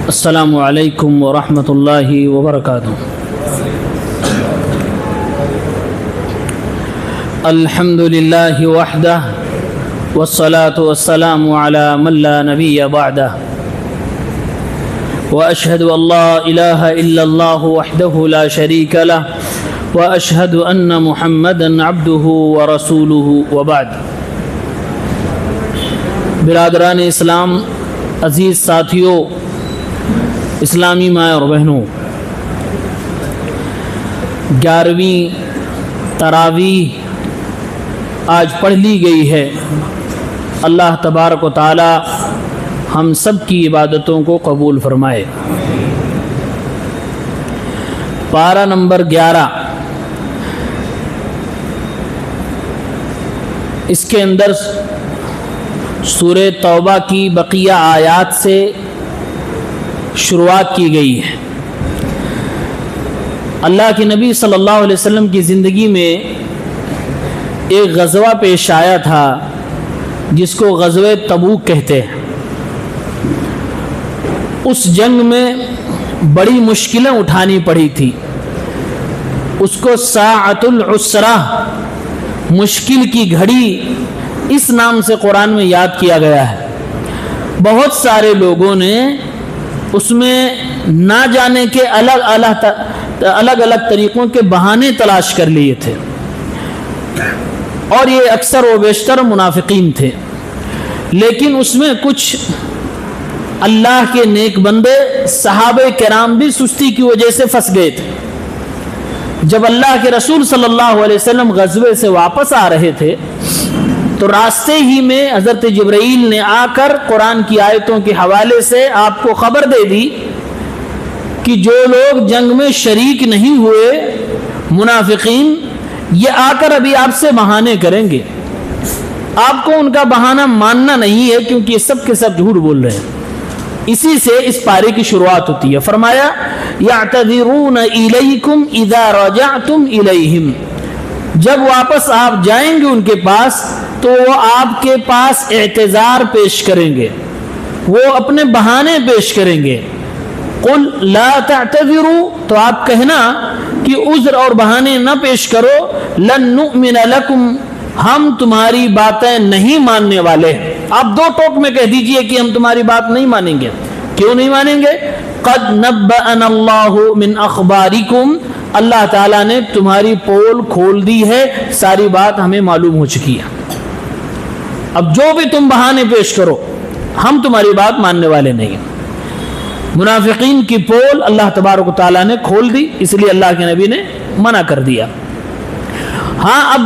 السلام علیکم ورحمۃ اللہ وبرکاتہ۔ الحمد للہ وحدہ والصلاة والسلام علی من لا نبی بعدہ واشہد ان لا الہ الا اللہ وحدہ لا شریک لہ واشہد ان محمدا عبدہ ورسولہ وبعد۔ برادران اسلام، عزیز ساتھیوں، اسلامی ماں اور بہنوں، 11ویں تراویح آج پڑھ لی گئی ہے۔ اللہ تبارک و تعالی ہم سب کی عبادتوں کو قبول فرمائے۔ پارہ نمبر 11، اس کے اندر سورہ توبہ کی بقیہ آیات سے شروعات کی گئی ہے۔ اللہ کے نبی صلی اللہ علیہ وسلم کی زندگی میں ایک غزوہ پیش آیا تھا جس کو غزوہ تبوک کہتے ہیں۔ اس جنگ میں بڑی مشکلیں اٹھانی پڑی تھی۔ اس کو ساعۃ العسرہ، مشکل کی گھڑی، اس نام سے قرآن میں یاد کیا گیا ہے۔ بہت سارے لوگوں نے اس میں نہ جانے کے الگ الگ طریقوں کے بہانے تلاش کر لیے تھے، اور یہ اکثر و بیشتر منافقین تھے۔ لیکن اس میں کچھ اللہ کے نیک بندے، صحابہ کرام بھی سستی کی وجہ سے پھنس گئے تھے۔ جب اللہ کے رسول صلی اللہ علیہ وسلم غزوے سے واپس آ رہے تھے تو راستے ہی میں حضرت جبرائیل نے آ کر قرآن کی آیتوں کے حوالے سے آپ کو خبر دے دی کہ جو لوگ جنگ میں شریک نہیں ہوئے، منافقین، یہ آ کر ابھی آپ سے بہانے کریں گے۔ آپ کو ان کا بہانہ ماننا نہیں ہے، کیونکہ یہ سب کے سب جھوٹ بول رہے ہیں۔ اسی سے اس پارے کی شروعات ہوتی ہے۔ فرمایا یعتذرون الیکم اذا رجعتم الیہم، جب واپس آپ جائیں گے ان کے پاس تو وہ آپ کے پاس اعتذار پیش کریں گے، وہ اپنے بہانے پیش کریں گے۔ قل لا تعتذروا، تو آپ کہنا کہ عذر اور بہانے نہ پیش کرو، لن نؤمن لکم، ہم تمہاری باتیں نہیں ماننے والے۔ آپ دو ٹوک میں کہہ دیجئے کہ ہم تمہاری بات نہیں مانیں گے۔ کیوں نہیں مانیں گے؟ قد نبأنا اللہ من اخبارکم، اللہ تعالیٰ نے تمہاری پول کھول دی ہے، ساری بات ہمیں معلوم ہو چکی ہے۔ اب جو بھی تم بہانے پیش کرو، ہم تمہاری بات ماننے والے نہیں۔ منافقین کی پول اللہ تبارک و تعالیٰ نے کھول دی، اس لیے اللہ کے نبی نے منع کر دیا۔ ہاں، اب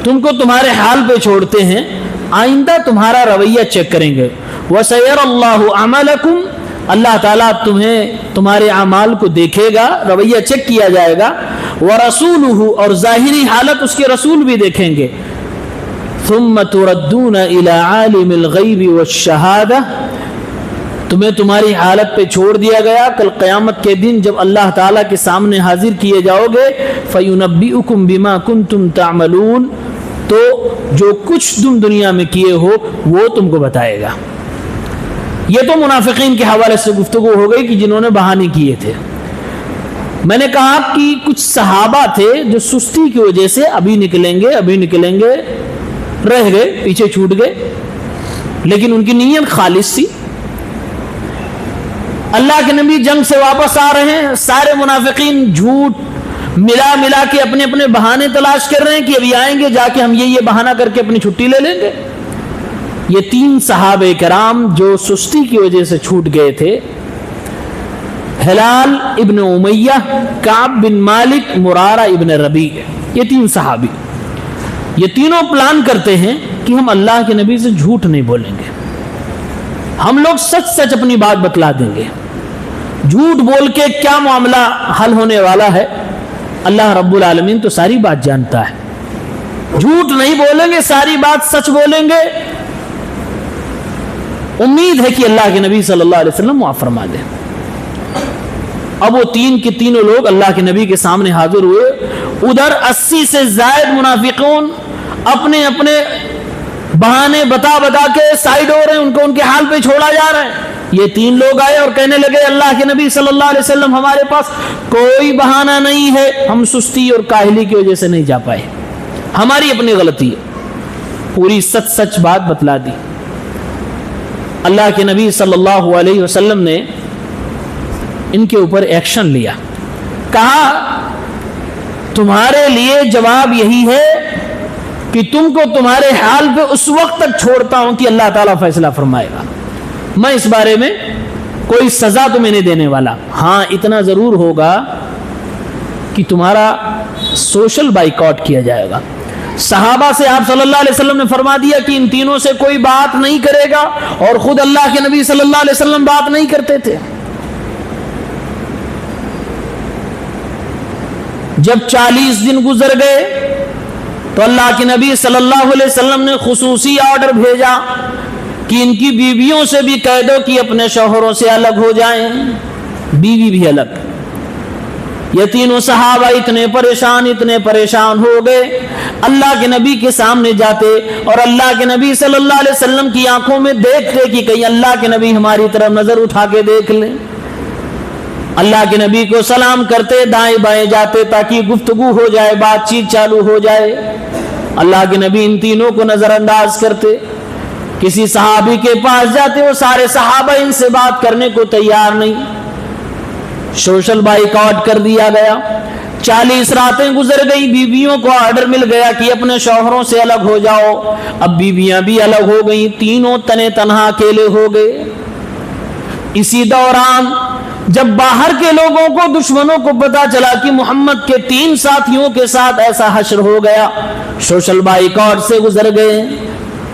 تم کو تمہارے حال پہ چھوڑتے ہیں، آئندہ تمہارا رویہ چیک کریں گے۔ وَسَيَرَ اللَّهُ عَمَلَكُمْ، اللہ تعالیٰ تمہارے اعمال کو دیکھے گا، رویہ چیک کیا جائے گا۔ وَرَسُولُهُ، اور ظاہری حالت اس کے رسول بھی دیکھیں گے۔ ثُمَّ تُرَدُّونَ إِلَىٰ عَالِمِ الْغَيْبِ وَالشَّهَادَةِ، تمہیں تمہاری حالت پہ چھوڑ دیا گیا، کل قیامت کے دن جب اللہ تعالیٰ کے سامنے حاضر کیے جاؤ گے، فَيُنَبِّئُكُم بِمَا كُنتُمْ تَعْمَلُونَ، تو جو کچھ تم دنیا میں کیے ہو وہ تم کو بتائے گا۔ یہ تو منافقین کے حوالے سے گفتگو ہو گئی کہ جنہوں نے بہانے کیے تھے۔ میں نے کہا کہ کچھ صحابہ تھے جو سستی کی وجہ سے ابھی نکلیں گے رہ گئے، پیچھے چھوٹ گئے، لیکن ان کی نیت خالص تھی۔ اللہ کے نبی جنگ سے واپس آ رہے ہیں، سارے منافقین جھوٹ ملا کے اپنے اپنے بہانے تلاش کر رہے ہیں کہ ابھی آئیں گے، جا کے ہم یہ بہانہ کر کے اپنی چھٹی لے لیں گے۔ یہ 3 صحابہ کرام جو سستی کی وجہ سے چھوٹ گئے تھے، ہلال ابن امیہ، کعب بن مالک، مرارہ ابن ربیع، یہ 3 صحابی، یہ تینوں پلان کرتے ہیں کہ ہم اللہ کے نبی سے جھوٹ نہیں بولیں گے، ہم لوگ سچ اپنی بات بتلا دیں گے۔ جھوٹ بول کے کیا معاملہ حل ہونے والا ہے؟ اللہ رب العالمین تو ساری بات جانتا ہے۔ جھوٹ نہیں بولیں گے، ساری بات سچ بولیں گے، امید ہے کہ اللہ کے نبی صلی اللہ علیہ وسلم معاف فرما دیں۔ اب وہ 3 کے تینوں لوگ اللہ کے نبی کے سامنے حاضر ہوئے۔ ادھر 80 سے زائد منافقون اپنے اپنے بہانے بتا کے سائڈ ہو رہے ہیں، ان کو ان کے حال پہ چھوڑا جا رہا ہے۔ یہ تین لوگ آئے اور کہنے لگے اللہ کے نبی صلی اللہ علیہ وسلم ہمارے پاس کوئی بہانہ نہیں ہے, ہم سستی اور کاہلی کی وجہ سے نہیں جا پائے, ہماری اپنی غلطی ہے. پوری سچ بات بتلا دی. اللہ کے نبی صلی اللہ علیہ وسلم نے ان کے اوپر ایکشن لیا, کہا تمہارے لیے جواب یہی ہے کہ تم کو تمہارے حال پہ اس وقت تک چھوڑتا ہوں کہ اللہ تعالیٰ فیصلہ فرمائے گا. میں اس بارے میں کوئی سزا تمہیں نہیں دینے والا, ہاں اتنا ضرور ہوگا کہ تمہارا سوشل بائیکاٹ کیا جائے گا. صحابہ سے آپ صلی اللہ علیہ وسلم نے فرما دیا کہ ان تینوں سے کوئی بات نہیں کرے گا, اور خود اللہ کے نبی صلی اللہ علیہ وسلم بات نہیں کرتے تھے. جب 40 دن گزر گئے تو اللہ کے نبی صلی اللہ علیہ وسلم نے خصوصی آرڈر بھیجا کہ ان کی بیویوں سے بھی کہہ دو کہ اپنے شوہروں سے الگ ہو جائیں, بیوی بھی الگ. یہ تینوں صحابہ اتنے پریشان ہو گئے, اللہ کے نبی کے سامنے جاتے اور اللہ کے نبی صلی اللہ علیہ وسلم کی آنکھوں میں دیکھتے کہ کہیں اللہ کے نبی ہماری طرف نظر اٹھا کے دیکھ لیں. اللہ کے نبی کو سلام کرتے, دائیں بائیں جاتے تاکہ گفتگو ہو جائے, بات چیت چالو ہو جائے. اللہ کے نبی ان تینوں کو نظر انداز کرتے, کسی صحابی کے پاس جاتے, وہ سارے صحابہ ان سے بات کرنے کو تیار نہیں. سوشل بائیکاٹ کر دیا گیا. 40 راتیں گزر گئی, بیویوں کو آرڈر مل گیا کہ اپنے شوہروں سے الگ ہو جاؤ. اب بیویاں بھی الگ ہو گئی, تینوں تنہا اکیلے ہو گئے. اسی دوران جب باہر کے لوگوں کو, دشمنوں کو پتا چلا کہ محمد کے 3 ساتھیوں کے ساتھ ایسا حشر ہو گیا, سوشل بائیکاٹ سے گزر گئے.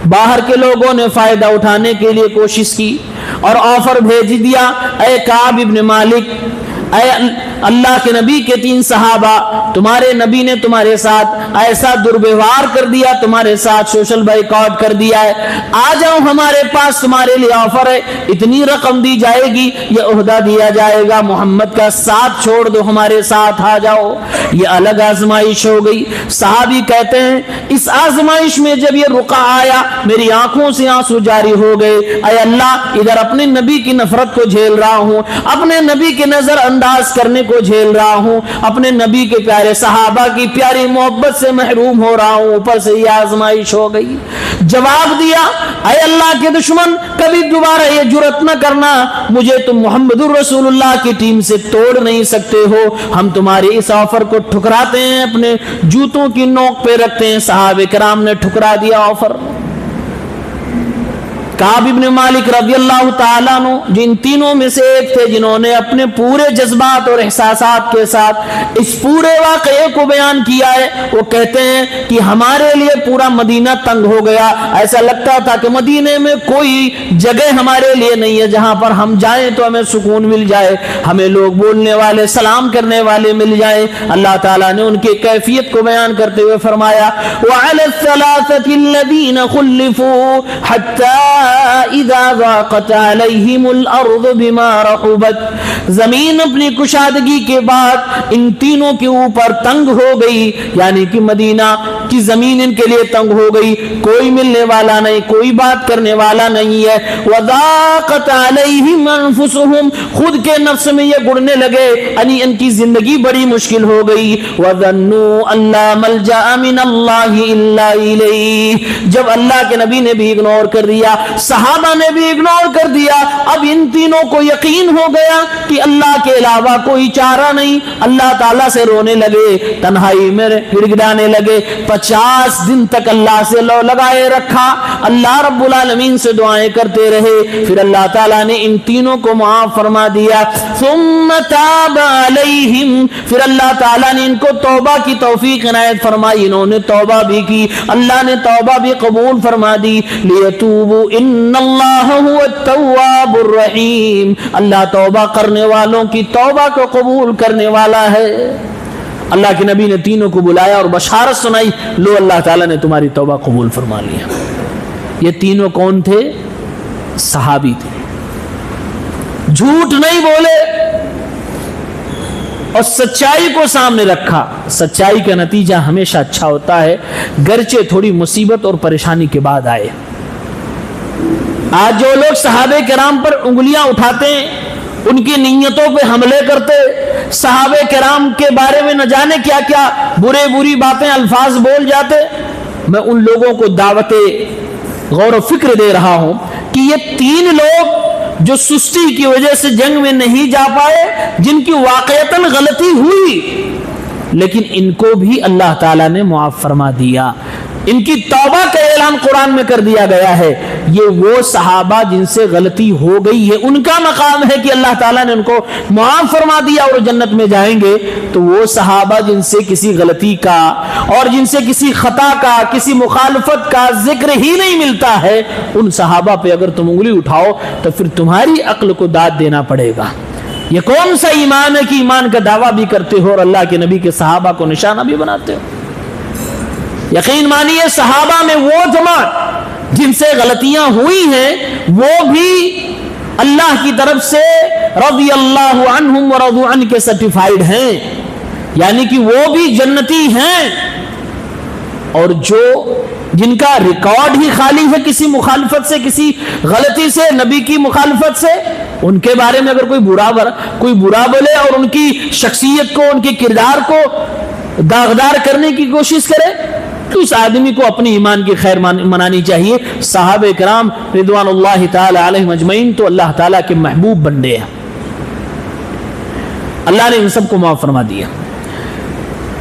باہر کے لوگوں نے فائدہ اٹھانے کے لیے کوشش کی اور آفر بھیج دیا, اے کعب ابن مالک, اے اللہ کے نبی کے 3 صحابہ, تمہارے نبی نے تمہارے ساتھ ایسا دربیوہار کر دیا, تمہارے ساتھ سوشل بائیکاٹ کر دیا ہے, آ جاؤ ہمارے پاس, تمہارے لیے آفر ہے, اتنی رقم دی جائے گی, یہ عہدہ دیا جائے گا, محمد کا ساتھ چھوڑ دو, ہمارے ساتھ آ جاؤ. یہ الگ آزمائش ہو گئی. صحابی کہتے ہیں اس آزمائش میں جب یہ رقع آیا میری آنکھوں سے آنسو جاری ہو گئے. اے اللہ, ادھر اپنے نبی کی نفرت کو جھیل رہا ہوں, اپنے نبی کے نظر انداز کرنے کو جھیل رہا ہوں, اپنے نبی کے پیارے صحابہ کی پیاری محبت سے محروم ہو رہا ہوں, اوپر سے یہ آزمائش ہو گئی. جواب دیا, اے اللہ کے دشمن, کبھی دوبارہ یہ جرأت نہ کرنا, مجھے تم محمد رسول اللہ کی ٹیم سے توڑ نہیں سکتے ہو, ہم تمہارے اس آفر کو ٹھکراتے ہیں, اپنے جوتوں کی نوک پہ رکھتے ہیں. صحابہ کرام نے ٹھکرا دیا آفر. کعب ابن مالک رضی اللہ تعالیٰ عنہ جن تینوں میں سے ایک تھے جنہوں نے اپنے پورے جذبات اور احساسات کے ساتھ اس پورے واقعے کو بیان کیا ہے. وہ کہتے ہیں کہ ہمارے لیے پورا مدینہ تنگ ہو گیا, ایسا لگتا تھا کہ مدینے میں کوئی جگہ ہمارے لیے نہیں ہے جہاں پر ہم جائیں تو ہمیں سکون مل جائے, ہمیں لوگ بولنے والے, سلام کرنے والے مل جائیں. اللہ تعالیٰ نے ان کی کیفیت کو بیان کرتے ہوئے فرمایا, وَعَلَى الثَّلَاثَةِ الَّذِينَ خُلِّفُوا حَتَّى اذا ضاقت علیہم الارض بما رحبت, زمین اپنی کشادگی کے بعد ان تینوں کے اوپر تنگ ہو گئی, یعنی کہ مدینہ کی زمین ان کے لیے تنگ ہو گئی, کوئی ملنے والا نہیں, کوئی بات کرنے والا نہیں ہے. وضاقت علیہم انفسہم, خود کے نفس میں یہ گڑنے لگے, یعنی ان کی زندگی بڑی مشکل ہو گئی. وظنوا ان لا ملجا من اللہ الا الیہ, جب اللہ کے نبی نے بھی اگنور کر دیا, صحابہ نے بھی اگنور کر دیا, اب ان تینوں کو یقین ہو گیا کہ اللہ کے علاوہ کوئی چارہ نہیں. اللہ تعالیٰ سے رونے لگے, تنہائی میں گڑ گڑانے لگے. 50 دن تک اللہ سے لو لگائے رکھا, اللہ رب العالمین سے دعائیں کرتے رہے. پھر اللہ تعالیٰ نے ان تینوں کو معاف فرما دیا. ثم تاب علیہم, پھر اللہ تعالیٰ نے ان کو توبہ کی توفیق عنایت فرمائی, انہوں نے توبہ بھی کی, اللہ نے توبہ بھی قبول فرما دی. لیتوبوا ان اللہ هو التواب الرحیم, اللہ توبہ کرنے والوں کی توبہ کو قبول کرنے والا ہے. اللہ کے نبی نے تینوں کو بلایا اور بشارت سنائی, لو اللہ تعالیٰ نے تمہاری توبہ قبول فرما لیا. یہ تینوں کون تھے؟ صحابی تھے, جھوٹ نہیں بولے اور سچائی کو سامنے رکھا. سچائی کا نتیجہ ہمیشہ اچھا ہوتا ہے, گرچہ تھوڑی مصیبت اور پریشانی کے بعد آئے. آج جو لوگ صحابہ کرام پر انگلیاں اٹھاتے ہیں، ان کی نیتوں پہ حملے کرتے، صحابہ کرام کے بارے میں نہ جانے کیا کیا بری باتیں الفاظ بول جاتے، میں ان لوگوں کو دعوت غور و فکر دے رہا ہوں کہ یہ 3 لوگ جو سستی کی وجہ سے جنگ میں نہیں جا پائے، جن کی واقعتاً غلطی ہوئی، لیکن ان کو بھی اللہ تعالیٰ نے معاف فرما دیا، ان کی توبہ کا اعلان قرآن میں کر دیا گیا ہے۔ یہ وہ صحابہ جن سے غلطی ہو گئی ہے، ان کا مقام ہے کہ اللہ تعالیٰ نے ان کو معاف فرما دیا اور جنت میں جائیں گے۔ تو وہ صحابہ جن سے کسی غلطی کا اور جن سے کسی خطا کا، کسی مخالفت کا ذکر ہی نہیں ملتا ہے، ان صحابہ پہ اگر تم انگلی اٹھاؤ تو پھر تمہاری عقل کو داد دینا پڑے گا۔ یہ کون سا ایمان ہے کہ ایمان کا دعویٰ بھی کرتے ہو اور اللہ کے نبی کے صحابہ کو نشانہ بھی بناتے ہو؟ یقین مانیے صحابہ میں وہ جماعت جن سے غلطیاں ہوئی ہیں، وہ بھی اللہ کی طرف سے رضی اللہ عنہم ورضوا عنہ کے سرٹیفائیڈ ہیں، یعنی کہ وہ بھی جنتی ہیں، اور جو جن کا ریکارڈ ہی خالی ہے کسی مخالفت سے، کسی غلطی سے، نبی کی مخالفت سے، ان کے بارے میں اگر کوئی برا بولے اور ان کی شخصیت کو، ان کے کردار کو داغدار کرنے کی کوشش کرے، تو اس آدمی کو اپنی ایمان کی خیر منانی چاہیے۔ صحابہ کرام رضوان اللہ تعالی علیہم اجمعین تو اللہ تعالیٰ کے محبوب بندے ہیں، اللہ نے ان سب کو معاف فرما دیا۔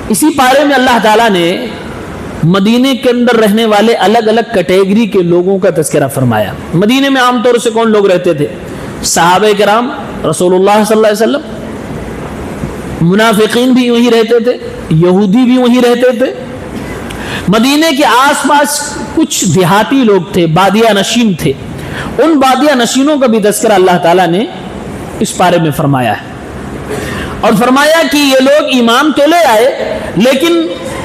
اسی پارے میں اللہ تعالیٰ نے مدینے کے اندر رہنے والے الگ الگ کیٹیگری کے لوگوں کا تذکرہ فرمایا۔ مدینے میں عام طور سے کون لوگ رہتے تھے؟ صحابہ کرام، رسول اللہ صلی اللہ علیہ وسلم، منافقین بھی وہیں رہتے تھے، یہودی بھی وہیں رہتے تھے۔ مدینے کے آس پاس کچھ دیہاتی لوگ تھے، بادیہ نشین تھے، ان بادیہ نشینوں کا بھی تذکرہ اللہ تعالیٰ نے اس بارے میں فرمایا ہے، اور فرمایا کہ یہ لوگ ایمان تو لے آئے لیکن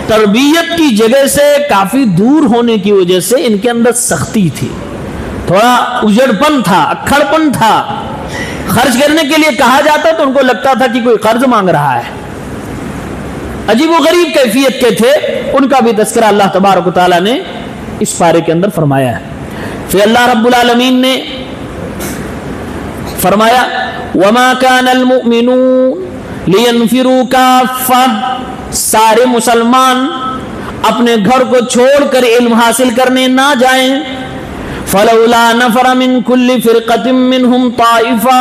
تربیت کی جگہ سے کافی دور ہونے کی وجہ سے ان کے اندر سختی تھی، تھوڑا اجڑ پن تھا، اکھڑ پن تھا، خرچ کرنے کے لیے کہا جاتا تو ان کو لگتا تھا کہ کوئی قرض مانگ رہا ہے، عجیب و غریب کیفیت کے تھے، ان کا بھی تذکرہ اللہ تبارک و تعالیٰ نے اس پارے کے اندر فرمایا ہے۔ پھر اللہ رب العالمین نے فرمایا وَمَا كَانَ الْمُؤْمِنُونَ لِيَنْفِرُوا كَافَّةً، سارے مسلمان اپنے گھر کو چھوڑ کر علم حاصل کرنے نہ جائیں، فَلَوْلَا نَفَرَ مِن كُلِّ فِرْقَةٍ مِّنْهُمْ طَائِفَةٌ،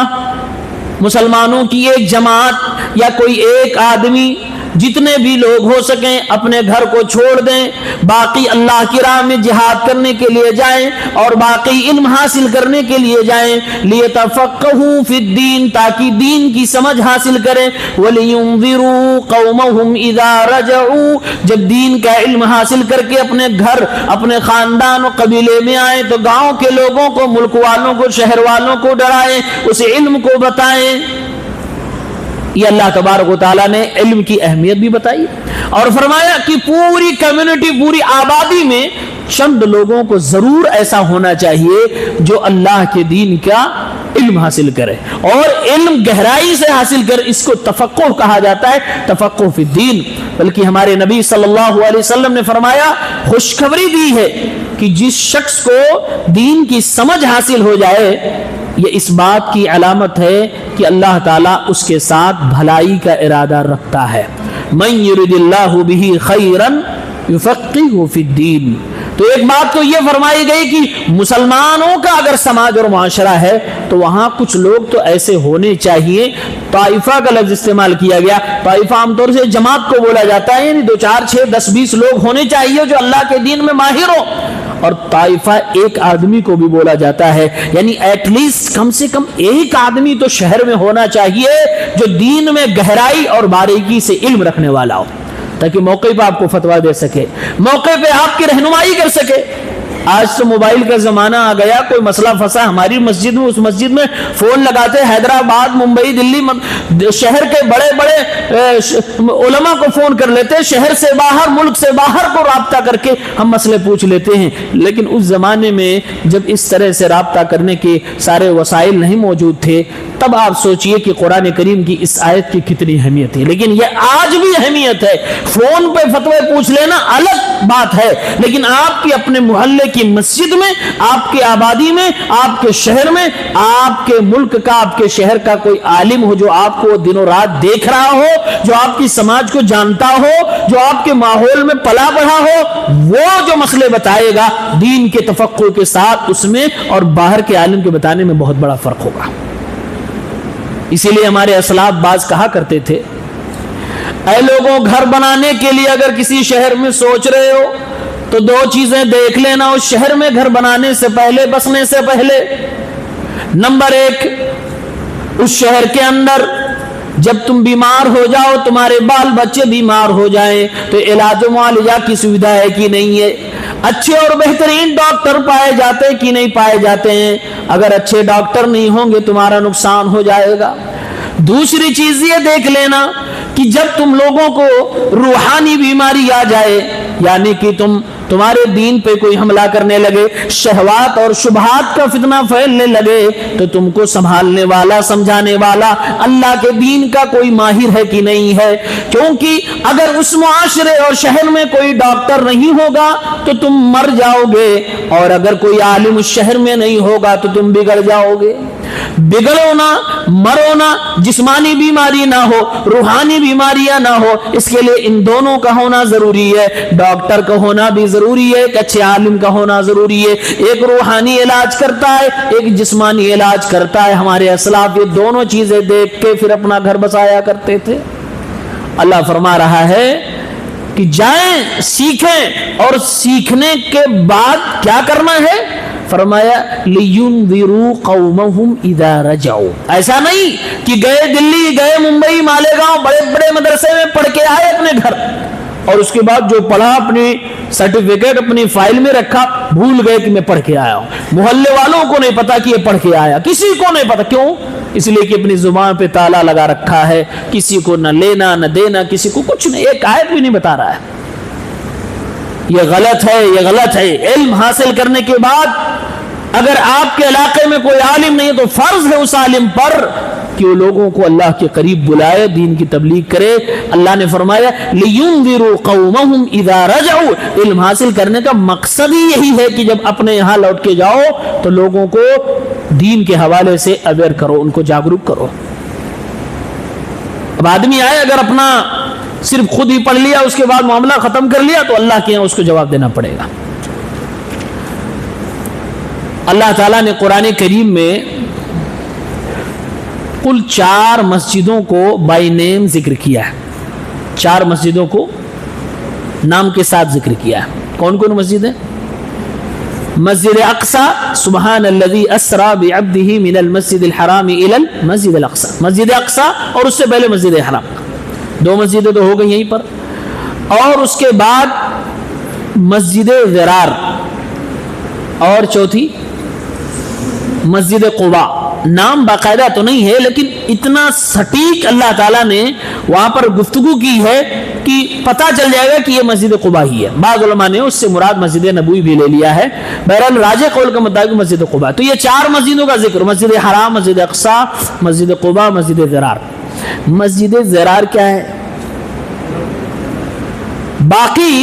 مسلمانوں کی ایک جماعت یا کوئی ایک آدمی، جتنے بھی لوگ ہو سکیں اپنے گھر کو چھوڑ دیں، باقی اللہ کی راہ میں جہاد کرنے کے لیے جائیں اور باقی علم حاصل کرنے کے لیے جائیں، لِيَتَفَقَّهُوا فِي الدِّينِ، تاکہ دین کی سمجھ حاصل کریں، وَلِيُنذِرُوا قَوْمَهُمْ إِذَا رَجَعُوا، جب دین کا علم حاصل کر کے اپنے گھر، اپنے خاندان و قبیلے میں آئیں تو گاؤں کے لوگوں کو، ملک والوں کو، شہر والوں کو ڈرائیں، اس علم کو بتائیں۔ یہ اللہ تبارک و تعالیٰ نے علم کی اہمیت بھی بتائی اور فرمایا کہ پوری کمیونٹی، پوری آبادی میں چند لوگوں کو ضرور ایسا ہونا چاہیے جو اللہ کے دین کا علم حاصل کرے، اور علم گہرائی سے حاصل کرے، اس کو تفقہ کہا جاتا ہے، تفقہ فی الدین۔ بلکہ ہمارے نبی صلی اللہ علیہ وسلم نے فرمایا، خوشخبری دی ہے کہ جس شخص کو دین کی سمجھ حاصل ہو جائے، یہ اس بات کی علامت ہے کہ اللہ تعالیٰ اس کے ساتھ بھلائی کا ارادہ رکھتا ہے۔ من یرد اللہ بہ خیرا یفقہہ فی الدین۔ تو ایک بات تو یہ فرمائی گئی کہ مسلمانوں کا اگر سماج اور معاشرہ ہے تو وہاں کچھ لوگ تو ایسے ہونے چاہیے۔ طائفہ کا لفظ استعمال کیا گیا، طائفہ عام طور سے جماعت کو بولا جاتا ہے، یعنی 2 4 6 10 20 لوگ ہونے چاہیے جو اللہ کے دین میں ماہر ہو، اور طائفہ ایک آدمی کو بھی بولا جاتا ہے، یعنی ایٹ لیسٹ کم سے کم ایک آدمی تو شہر میں ہونا چاہیے جو دین میں گہرائی اور باریکی سے علم رکھنے والا ہو، تاکہ موقع پہ آپ کو فتویٰ دے سکے، موقع پہ آپ کی رہنمائی کر سکے۔ آج تو موبائل کا زمانہ آ گیا، کوئی مسئلہ پھنسا ہماری مسجد میں، اس مسجد میں فون لگاتے، حیدرآباد، ممبئی، دلی، شہر کے بڑے بڑے علماء کو فون کر لیتے، شہر سے باہر، ملک سے باہر کو رابطہ کر کے ہم مسئلے پوچھ لیتے ہیں۔ لیکن اس زمانے میں جب اس طرح سے رابطہ کرنے کے سارے وسائل نہیں موجود تھے، تب آپ سوچئے کہ قرآن کریم کی اس آیت کی کتنی اہمیت ہے۔ لیکن یہ آج بھی اہمیت ہے، فون پہ فتوے پوچھ لینا الگ بات ہے، لیکن آپ کی اپنے محلے کی مسجد میں، آپ کی آبادی میں، آپ کے شہر میں، آپ کے ملک کا، آپ کے شہر کا کوئی عالم ہو جو آپ کو دن و رات دیکھ رہا ہو، جو آپ کی سماج کو جانتا ہو، جو آپ کے ماحول میں پلا بڑھا ہو، وہ جو مسئلے بتائے گا دین کے تفقہ کے ساتھ، اس میں اور باہر کے عالم کے بتانے میں بہت بڑا فرق ہوگا۔ اسی لیے ہمارے اسلاف بعض کہا کرتے تھے، اے لوگوں، گھر بنانے کے لیے اگر کسی شہر میں سوچ رہے ہو تو دو چیزیں دیکھ لینا اس شہر میں گھر بنانے سے پہلے، بسنے سے پہلے۔ نمبر ایک، اس شہر کے اندر جب تم بیمار ہو جاؤ، تمہارے بال بچے بیمار ہو جائیں تو علاج و معالجہ کی سویدھا ہے کہ نہیں ہے؟ اچھے اور بہترین ڈاکٹر پائے جاتے ہیں کہ نہیں پائے جاتے ہیں؟ اگر اچھے ڈاکٹر نہیں ہوں گے تمہارا نقصان ہو جائے گا۔ دوسری چیز یہ دیکھ لینا کہ جب تم لوگوں کو روحانی بیماری آ جائے، یعنی کہ تمہارے دین پہ کوئی حملہ کرنے لگے، شہوات اور شبہات کا فتنہ پھیلنے لگے، تو تم کو سنبھالنے والا، سمجھانے والا اللہ کے دین کا کوئی ماہر ہے کہ نہیں ہے؟ کیونکہ اگر اس معاشرے اور شہر میں کوئی ڈاکٹر نہیں ہوگا تو تم مر جاؤ گے، اور اگر کوئی عالم اس شہر میں نہیں ہوگا تو تم بگڑ جاؤ گے۔ بگڑو نہ، مرو نہ، جسمانی بیماری نہ ہو، روحانی بیماریاں نہ ہو، اس کے لیے ان دونوں کا ہونا ضروری ہے۔ ڈاکٹر کا ہونا بھی ضروری ہے، ایک اچھے عالم کا ہونا ضروری ہے۔ ایک روحانی علاج کرتا ہے، ایک جسمانی علاج کرتا ہے۔ ہمارے اسلاف یہ دونوں چیزیں دیکھ کے پھر اپنا گھر بسایا کرتے تھے۔ اللہ فرما رہا ہے کہ جائیں، سیکھیں، اور سیکھنے کے بعد کیا کرنا ہے؟ فرمایا لِيُنذِرُوا قَوْمَهُمْ إِذَا رَجَعُوا۔ ایسا نہیں کہ گئے دلی، گئے ممبئی، مالیگاؤں، بڑے بڑے مدرسے میں پڑھ کے آئے اپنے گھر، اور اس کے بعد جو پڑھا اپنی سرٹیفکیٹ اپنی فائل میں رکھا، بھول گئے کہ میں پڑھ کے آیا ہوں۔ محلے والوں کو نہیں پتا کہ یہ پڑھ کے آیا، کسی کو نہیں پتا۔ کیوں؟ اس لیے کہ اپنی زبان پہ تالا لگا رکھا ہے، کسی کو نہ لینا نہ دینا، کسی کو کچھ نہیں، ایک آیت بھی نہیں بتا رہا ہے۔ یہ غلط ہے، یہ غلط ہے۔ علم حاصل کرنے کے بعد اگر آپ کے علاقے میں کوئی عالم نہیں ہے تو فرض ہے اس عالم پر کہ وہ لوگوں کو اللہ کے قریب بلائے، دین کی تبلیغ کرے۔ اللہ نے فرمایا لِيُنذِرُوا قَوْمَهُمْ إِذَا رَجَعُوا۔ علم حاصل کرنے کا مقصد ہی یہی ہے کہ جب اپنے یہاں لوٹ کے جاؤ تو لوگوں کو دین کے حوالے سے اویئر کرو، ان کو جاگروک کرو۔ اب آدمی آئے اگر اپنا صرف خود ہی پڑھ لیا، اس کے بعد معاملہ ختم کر لیا، تو اللہ کے یہاں اس کو جواب دینا پڑے گا۔ اللہ تعالیٰ نے قرآن کریم میں کل 4 مسجدوں کو بائی نیم ذکر کیا ہے، 4 مسجدوں کو نام کے ساتھ ذکر کیا ہے۔ کون کون مسجد ہیں؟ مسجد اقصی، سبحان الذی اسری بعبدہ من المسجد الحرام الی المسجد الاقصی، مسجد اقصی، اور اس سے پہلے مسجد حرام۔ 2 مسجدیں تو ہو گئی یہیں پر، اور اس کے بعد مسجد ضرار، اور چوتھی مسجد قباء۔ نام باقاعدہ تو نہیں ہے لیکن اتنا سٹیک اللہ تعالیٰ نے وہاں پر گفتگو کی ہے کہ پتہ چل جائے گا کہ یہ مسجد قباء ہی ہے۔ بعض علماء نے اس سے مراد مسجد نبوی بھی لے لیا ہے، بہرحال راجح قول کے مطابق مسجد قباء۔ تو یہ 4 مسجدوں کا ذکر، مسجد حرام، مسجد اقصی، مسجد قباء، مسجد ضرار۔ مسجد ضرار کیا ہے؟ باقی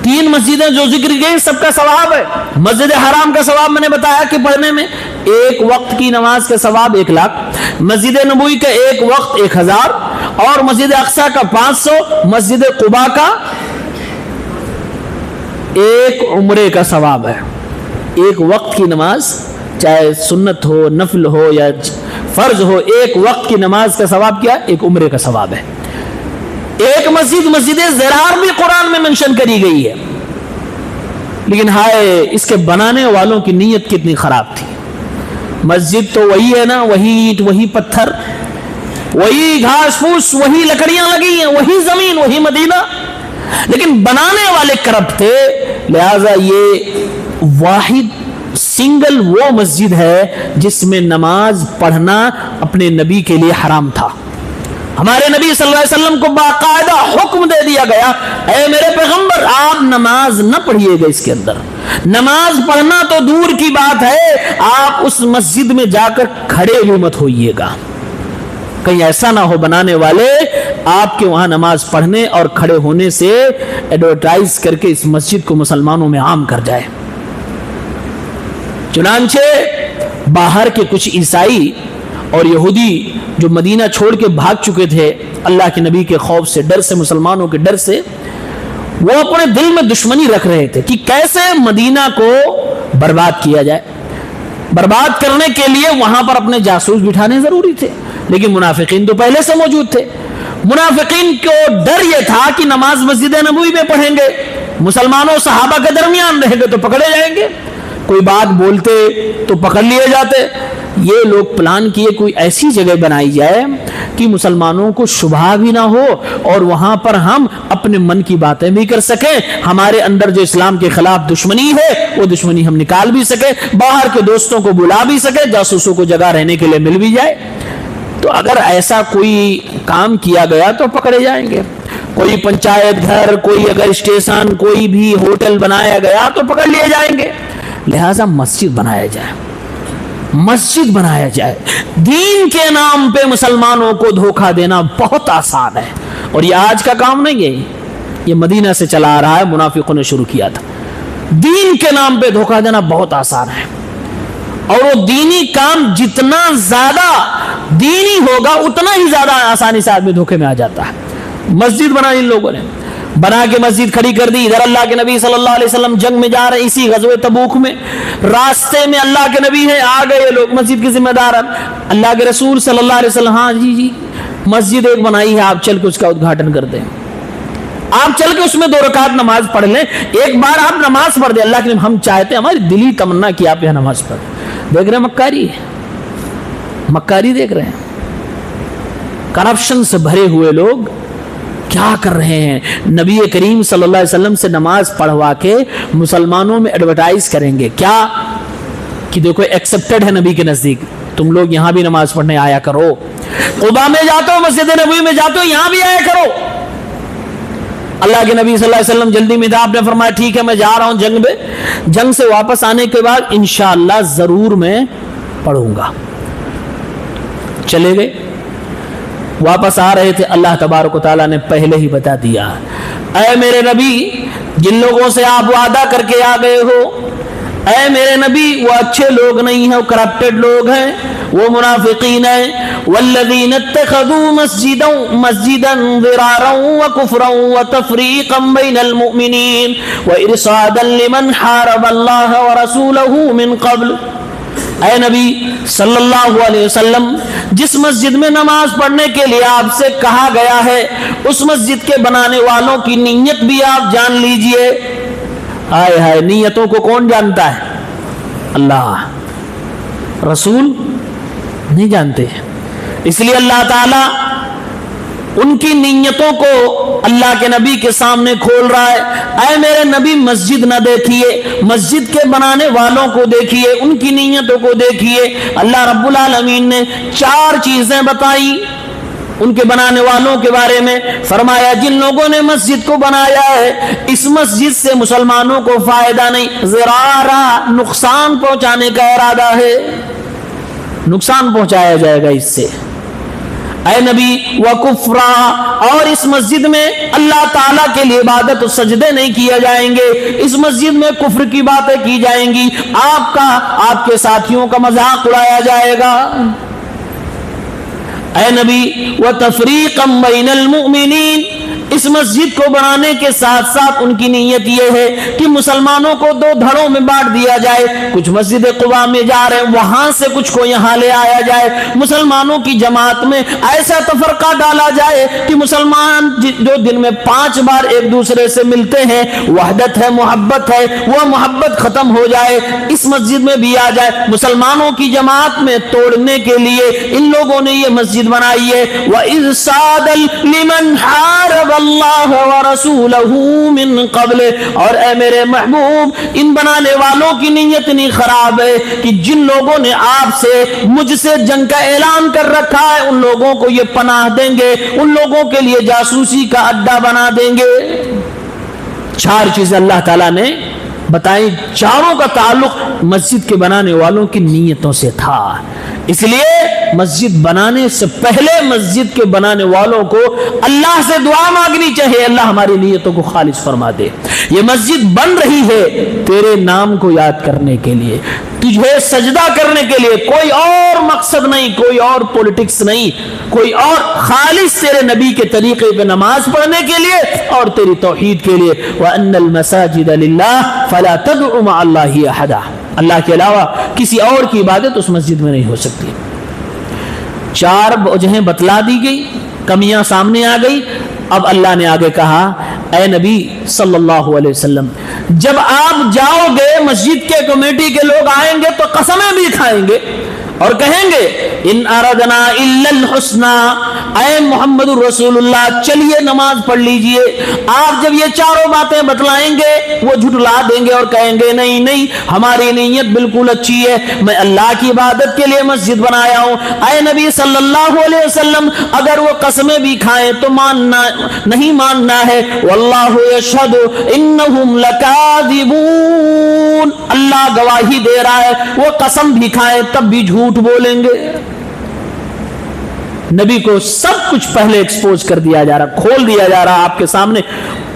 3 مسجدیں جو ذکر گئی سب کا ثواب ہے۔ مسجد حرام کا ثواب میں نے بتایا کہ پڑھنے میں 1 وقت کی نماز کا ثواب 1 لاکھ، مسجد نبوی کا 1 وقت 1000، اور مسجد اقصی کا 500، مسجد قباء کا 1 عمرے کا ثواب ہے۔ 1 وقت کی نماز، چاہے سنت ہو، نفل ہو یا فرض ہو، 1 وقت کی نماز کا ثواب کیا؟ 1 عمرے کا ثواب ہے۔ ایک مسجد ضرار بھی قرآن میں منشن کری گئی ہے، لیکن ہائے اس کے بنانے والوں کی نیت کتنی خراب تھی۔ مسجد تو وہی ہے نا، وہی اینٹ، وہی پتھر، وہی گھاس پھوس، وہی لکڑیاں لگی ہیں، وہی زمین، وہی مدینہ، لیکن بنانے والے کرپٹ تھے، لہذا یہ واحد سنگل وہ مسجد ہے جس میں نماز پڑھنا اپنے نبی کے لیے حرام تھا۔ ہمارے نبی صلی اللہ علیہ وسلم کو باقاعدہ حکم دے دیا گیا، اے میرے پیغمبر آپ نماز نہ پڑھیے گا اس کے اندر۔ نماز پڑھنا تو دور کی بات ہے، آپ اس مسجد میں جا کر کھڑے بھی مت ہوئیے گا، کہیں ایسا نہ ہو بنانے والے آپ کے وہاں نماز پڑھنے اور کھڑے ہونے سے ایڈورٹائز کر کے اس مسجد کو مسلمانوں میں عام کر جائے۔ چنانچہ باہر کے کچھ عیسائی اور یہودی جو مدینہ چھوڑ کے بھاگ چکے تھے اللہ کے نبی کے خوف سے، ڈر سے، مسلمانوں کے ڈر سے، وہ اپنے دل میں دشمنی رکھ رہے تھے کہ کیسے مدینہ کو برباد کیا جائے۔ برباد کرنے کے لیے وہاں پر اپنے جاسوس بٹھانے ضروری تھے، لیکن منافقین تو پہلے سے موجود تھے۔ منافقین کو ڈر یہ تھا کہ نماز مسجد نبوی میں پڑھیں گے، مسلمانوں صحابہ کے درمیان رہیں گے تو پکڑے جائیں گے، کوئی بات بولتے تو پکڑ لیے جاتے۔ یہ لوگ پلان کیے کوئی ایسی جگہ بنائی جائے کہ مسلمانوں کو شبہ بھی نہ ہو اور وہاں پر ہم اپنے من کی باتیں بھی کر سکیں، ہمارے اندر جو اسلام کے خلاف دشمنی ہے وہ دشمنی ہم نکال بھی سکیں، باہر کے دوستوں کو بلا بھی سکیں، جاسوسوں کو جگہ رہنے کے لیے مل بھی جائے۔ تو اگر ایسا کوئی کام کیا گیا تو پکڑے جائیں گے۔ کوئی پنچایت گھر، کوئی اگر اسٹیشن، کوئی بھی ہوٹل بنایا گیا تو پکڑ لیے جائیں گے۔ لہٰذا مسجد بنایا جائے، مسجد بنایا جائے۔ دین کے نام پہ مسلمانوں کو دھوکہ دینا بہت آسان ہے، اور یہ آج کا کام نہیں ہے، یہ مدینہ سے چلا آ رہا ہے، منافقوں نے شروع کیا تھا۔ دین کے نام پہ دھوکہ دینا بہت آسان ہے، اور وہ دینی کام جتنا زیادہ دینی ہوگا اتنا ہی زیادہ آسانی سے آدمی دھوکے میں آ جاتا ہے۔ مسجد بنا ان لوگوں نے، بنا کے مسجد کھڑی کر دی۔ ادھر اللہ کے نبی صلی اللہ علیہ وسلم جنگ میں جا رہے ہیں، اسی غزوہ تبوک میں، راستے میں اللہ کے نبی ہیں، آ گئے یہ لوگ مسجد کے ذمہ دار۔ اللہ کے رسول صلی اللہ علیہ وسلم، ہاں جی مسجد ایک بنائی ہے، آپ چل کے اس کا ادگھاٹن کر دیں، آپ چل کے اس میں 2 رکعت نماز پڑھ لیں، ایک بار آپ نماز پڑھ دیں۔ اللہ کے نبی، ہم چاہتے ہیں، ہماری دلی تمنا کی آپ یہاں نماز پڑھ۔ دیکھ رہے ہیں مکاری، مکاری دیکھ رہے ہیں، کرپشن سے بھرے ہوئے لوگ کیا کر رہے ہیں؟ نبی کریم صلی اللہ علیہ وسلم سے نماز پڑھوا کے مسلمانوں میں ایڈورٹائز کریں گے کیا کہ دیکھو ایکسپٹڈ ہے نبی کے نزدیک، تم لوگ یہاں بھی نماز پڑھنے آیا کرو، قباء میں جاتے ہو، مسجد نبوی میں جاتے ہو، یہاں بھی آیا کرو۔ اللہ کے نبی صلی اللہ علیہ وسلم جلدی میں تھا، آپ نے فرمایا ٹھیک ہے میں جا رہا ہوں جنگ میں، جنگ سے واپس آنے کے بعد انشاءاللہ ضرور میں پڑھوں گا۔ چلے گئے، واپس آ رہے تھے، اللہ تبارک و تعالیٰ نے پہلے ہی بتا دیا، اے میرے نبی جن لوگوں سے آپ وعدہ کر کے آ گئے ہو، اے میرے نبی وہ اچھے لوگ نہیں ہیں، وہ کرپٹڈ لوگ ہیں، وہ منافقین ہیں۔ والذین اتخذوا مسجدا ضرارا وکفرا وتفریقا بین المؤمنین وارصادا لمن حارب اللہ ورسولہ من قبل۔ اے نبی صلی اللہ علیہ وسلم، جس مسجد میں نماز پڑھنے کے لیے آپ سے کہا گیا ہے اس مسجد کے بنانے والوں کی نیت بھی آپ جان لیجئے۔ ہائے ہائے، نیتوں کو کون جانتا ہے؟ اللہ، رسول نہیں جانتے، اس لیے اللہ تعالی ان کی نیتوں کو اللہ کے نبی کے سامنے کھول رہا ہے۔ اے میرے نبی مسجد نہ دیکھیے، مسجد کے بنانے والوں کو دیکھیے، ان کی نیتوں کو دیکھیے۔ اللہ رب العالمین نے 4 چیزیں بتائی ان کے بنانے والوں کے بارے میں، فرمایا جن لوگوں نے مسجد کو بنایا ہے اس مسجد سے مسلمانوں کو فائدہ نہیں، ضرارا نقصان پہنچانے کا ارادہ ہے، نقصان پہنچایا جائے گا اس سے۔ اے نبی وکفرا، اور اس مسجد میں اللہ تعالیٰ کے لیے عبادت و سجدے نہیں کیے جائیں گے، اس مسجد میں کفر کی باتیں کی جائیں گی، آپ کا آپ کے ساتھیوں کا مذاق اڑایا جائے گا۔ اے نبی وتفریقا بین المؤمنین، اس مسجد کو بنانے کے ساتھ ساتھ ان کی نیت یہ ہے کہ مسلمانوں کو 2 دھڑوں میں بانٹ دیا جائے، کچھ مسجد قباء میں جا رہے ہیں وہاں سے کچھ کو یہاں لے آیا جائے، مسلمانوں کی جماعت میں ایسا تفرقہ ڈالا جائے کہ مسلمان جو دن میں 5 بار ایک دوسرے سے ملتے ہیں، وحدت ہے، محبت ہے، وہ محبت ختم ہو جائے، اس مسجد میں بھی آ جائے۔ مسلمانوں کی جماعت میں توڑنے کے لیے ان لوگوں نے یہ مسجد بنائی ہے۔ وَإِرْصَادًا لِمَنْ حَارَبَ اللہ ورسولہ من قبل، اور اے میرے محبوب ان بنانے والوں کی نیت نہیں خراب ہے کہ جن لوگوں نے آپ سے مجھ سے جنگ کا اعلان کر رکھا ہے ان لوگوں کو یہ پناہ دیں گے، ان لوگوں کے لیے جاسوسی کا اڈا بنا دیں گے۔ 4 چیزیں اللہ تعالیٰ نے بتائیں چاروں کا تعلق مسجد کے بنانے والوں کی نیتوں سے تھا. اس لیے مسجد بنانے سے پہلے مسجد کے بنانے والوں کو اللہ سے دعا مانگنی چاہیے, اللہ ہماری نیتوں کو خالص فرما دے. یہ مسجد بن رہی ہے تیرے نام کو یاد کرنے کے لیے, تجھے سجدہ کرنے کے لیے, کوئی اور مقصد نہیں, کوئی اور پولیٹکس نہیں, کوئی اور, خالص تیرے نبی کے طریقے پہ نماز پڑھنے کے لیے اور تیری توحید کے لیے. وَأَنَّ الْمَسَاجِدَ لِلَّهِ فَلَا تَدْعُ مَعَ اللَّهِ أَحَدًا, اللہ کے علاوہ کسی اور کی عبادت اس مسجد میں نہیں ہو سکتی. 4 وجہیں بتلا دی گئی, کمیاں سامنے آ گئی. اب اللہ نے آگے کہا, اے نبی صلی اللہ علیہ وسلم, جب آپ جاؤ گے مسجد کے کمیٹی کے لوگ آئیں گے تو قسمیں بھی کھائیں گے اور کہیں گے ان اردنا الا الحسنى, اے محمد رسول اللہ چلیے نماز پڑھ لیجئے. آپ جب یہ چاروں باتیں بتلائیں گے وہ جھٹلا دیں گے اور کہیں گے نہیں نہیں ہماری نیت بالکل اچھی ہے, میں اللہ کی عبادت کے لیے مسجد بنایا ہوں. اے نبی صلی اللہ علیہ وسلم اگر وہ قسمیں بھی کھائیں تو ماننا نہیں ماننا ہے. واللہ یشہد انہم لکاذبون, اللہ گواہی دے رہا ہے وہ قسم بھی کھائیں تب بھی جھوٹ بولیں گے. نبی کو سب کچھ پہلے ایکسپوز کر دیا جا رہا, کھول دیا جا رہا آپ کے سامنے.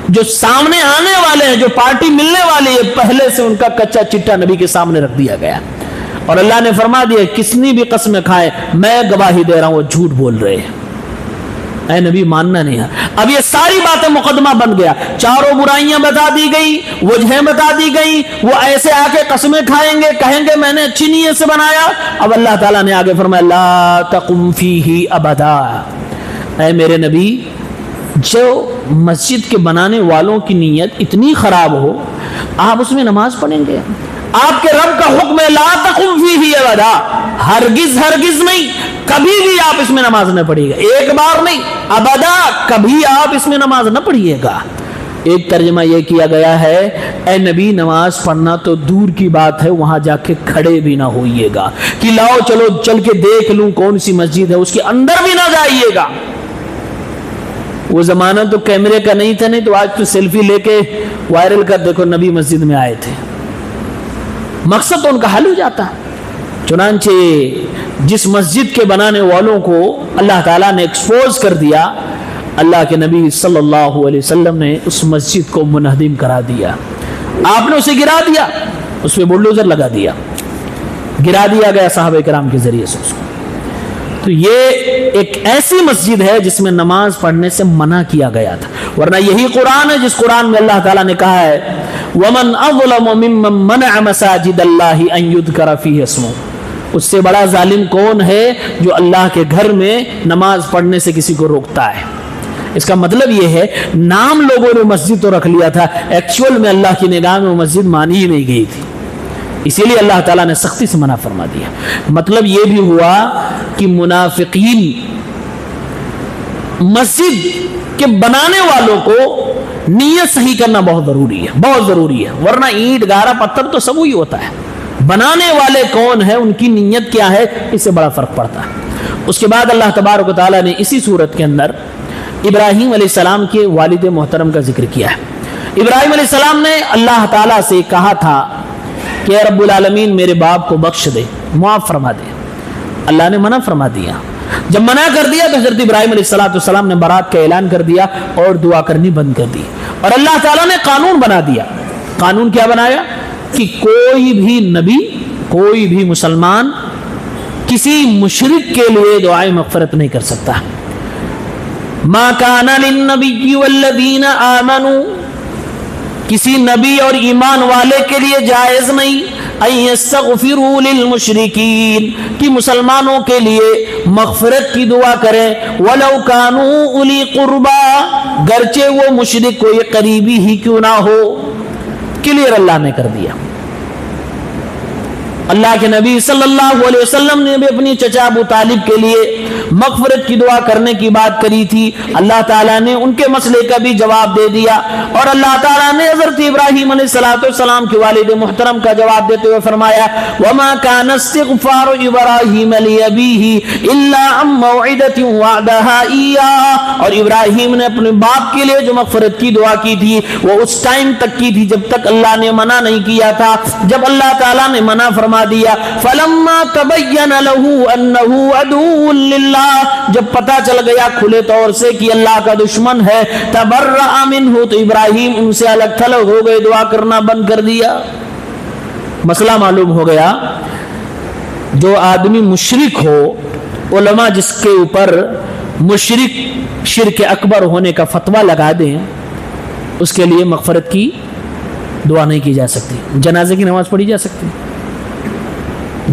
جو سامنے آنے والے ہیں, جو پارٹی ملنے والی ہے, پہلے سے ان کا کچا چٹا نبی کے سامنے رکھ دیا گیا. اور اللہ نے فرما دیا کتنی بھی قسمیں کھائے میں گواہی دے رہا ہوں وہ جھوٹ بول رہے ہیں. اے نبی ماننا نہیں ہے. اب یہ ساری باتیں مقدمہ بن گیا, چاروں برائیاں بتا دی گئی, وجہیں بتا دی گئی. وہ ایسے آ کے قسمیں کھائیں گے, کہیں گے میں نے اچھی نیت سے بنایا. اب اللہ تعالیٰ نے آگے فرمایا لا تقم فیہ ابدا, اے میرے نبی جو مسجد کے بنانے والوں کی نیت اتنی خراب ہو آپ اس میں نماز پڑھیں گے؟ آپ کے رب کا حکم ہے لا تقم فیہ ابدا, ہرگز ہرگز نہیں, کبھی بھی آپ اس میں نماز نہ پڑھیے گا. ایک بار نہیں, ابدا کبھی آپ اس میں نماز نہ پڑھیے گا. ایک ترجمہ یہ کیا گیا ہے اے نبی نماز پڑھنا تو دور کی بات ہے, وہاں جا کے کھڑے بھی نہ ہوئیے گا کہ لاؤ چلو چل کے دیکھ لوں کون سی مسجد ہے, اس کے اندر بھی نہ جائیے گا. وہ زمانہ تو کیمرے کا نہیں تھا, نہیں تو آج تو سیلفی لے کے وائرل کر دیکھو نبی مسجد میں آئے تھے, مقصد تو ان کا حل ہو جاتا. چنانچہ جس مسجد کے بنانے والوں کو اللہ تعالیٰ نے ایکسپوز کر دیا, اللہ کے نبی صلی اللہ علیہ وسلم نے اس مسجد کو منہدم کرا دیا. آپ نے اسے گرا دیا, اس پہ بلڈوزر لگا دیا, گرا دیا گیا صحابہ کرام کے ذریعے سے اس کو. تو یہ ایک ایسی مسجد ہے جس میں نماز پڑھنے سے منع کیا گیا تھا, ورنہ یہی قرآن ہے جس قرآن میں اللہ تعالیٰ نے کہا ہے وَمَنْ أَظْلَمُ مِمَّنْ مَنَعَ مَسَاجِدَ اللَّهِ أَنْ يُذْكَرَ فِيهِ اسْمُهُ, اس سے بڑا ظالم کون ہے جو اللہ کے گھر میں نماز پڑھنے سے کسی کو روکتا ہے. اس کا مطلب یہ ہے نام لوگوں نے مسجد تو رکھ لیا تھا, ایکچول میں اللہ کی نگاہ میں وہ مسجد مانی ہی نہیں گئی تھی, اسی لیے اللہ تعالیٰ نے سختی سے منع فرما دیا. مطلب یہ بھی ہوا کہ منافقین مسجد کے بنانے والوں کو نیت صحیح کرنا بہت ضروری ہے, بہت ضروری ہے, ورنہ اینٹ گارا پتھر تو سب وہی ہوتا ہے, بنانے والے کون ہیں, ان کی نیت کیا ہے, اس سے بڑا فرق پڑتا ہے. اس کے بعد اللہ تبارک و تعالیٰ نے اسی صورت کے اندر ابراہیم علیہ السلام کے والد محترم کا ذکر کیا ہے. ابراہیم علیہ السلام نے اللہ تعالیٰ سے کہا تھا کہ اے رب العالمین میرے باپ کو بخش دے, معاف فرما دے. اللہ نے منع فرما دیا. جب منع کر دیا تو حضرت ابراہیم علیہ السلام نے برات کا اعلان کر دیا اور دعا کرنی بند کر دی. اور اللہ تعالیٰ نے قانون بنا دیا. قانون کیا بنایا کہ کوئی بھی نبی, کوئی بھی مسلمان کسی مشرک کے لیے دعائے مغفرت نہیں کر سکتا. ما کان للنبی والذین آمنوا, کسی نبی اور ایمان والے کے لیے جائز نہیں ان یستغفروا للمشرکین, کہ مسلمانوں کے لیے مغفرت کی دعا کریں, ولو کانوا اولی قربا, گرچہ وہ مشرک کوئی قریبی ہی کیوں نہ ہو. کلیئر اللہ نے کر دیا. اللہ کے نبی صلی اللہ علیہ وسلم نے بھی اپنی چچا ابو طالب کے لیے مغفرت کی دعا کرنے کی بات کری تھی. اللہ تعالیٰ نے ان کے مسئلے کا بھی جواب دے دیا, اور اللہ تعالیٰ نے حضرت ابراہیم علیہ السلام کے والد محترم کا جواب دیتے ہوئے فرمایا وَمَا كَانَ اسْتِغْفَارُ إِبْرَاهِيمَ لِأَبِيهِ إِلَّا عَن مَّوْعِدَةٍ وَعَدَهَا إِيَّاهُ. اور ابراہیم نے اپنے باپ کے لیے جو مغفرت کی دعا کی تھی وہ اس ٹائم تک کی تھی جب تک اللہ نے منع نہیں کیا تھا. جب اللہ تعالیٰ نے منع فرما دیا فلما تبین له انه عدو للہ, جب پتا چل گیا کھلے طور سے کہ اللہ کا دشمن ہے, تبرأ منه, تو ابراہیم ان سے الگ تھلگ ہو گئے, دعا کرنا بند کر دیا. مسئلہ معلوم ہو گیا, جو آدمی مشرک ہو, علماء جس کے اوپر مشرک شرک اکبر ہونے کا فتویٰ لگا دیں اس کے لیے مغفرت کی دعا نہیں کی جا سکتی. جنازے کی نماز پڑھی جا سکتی,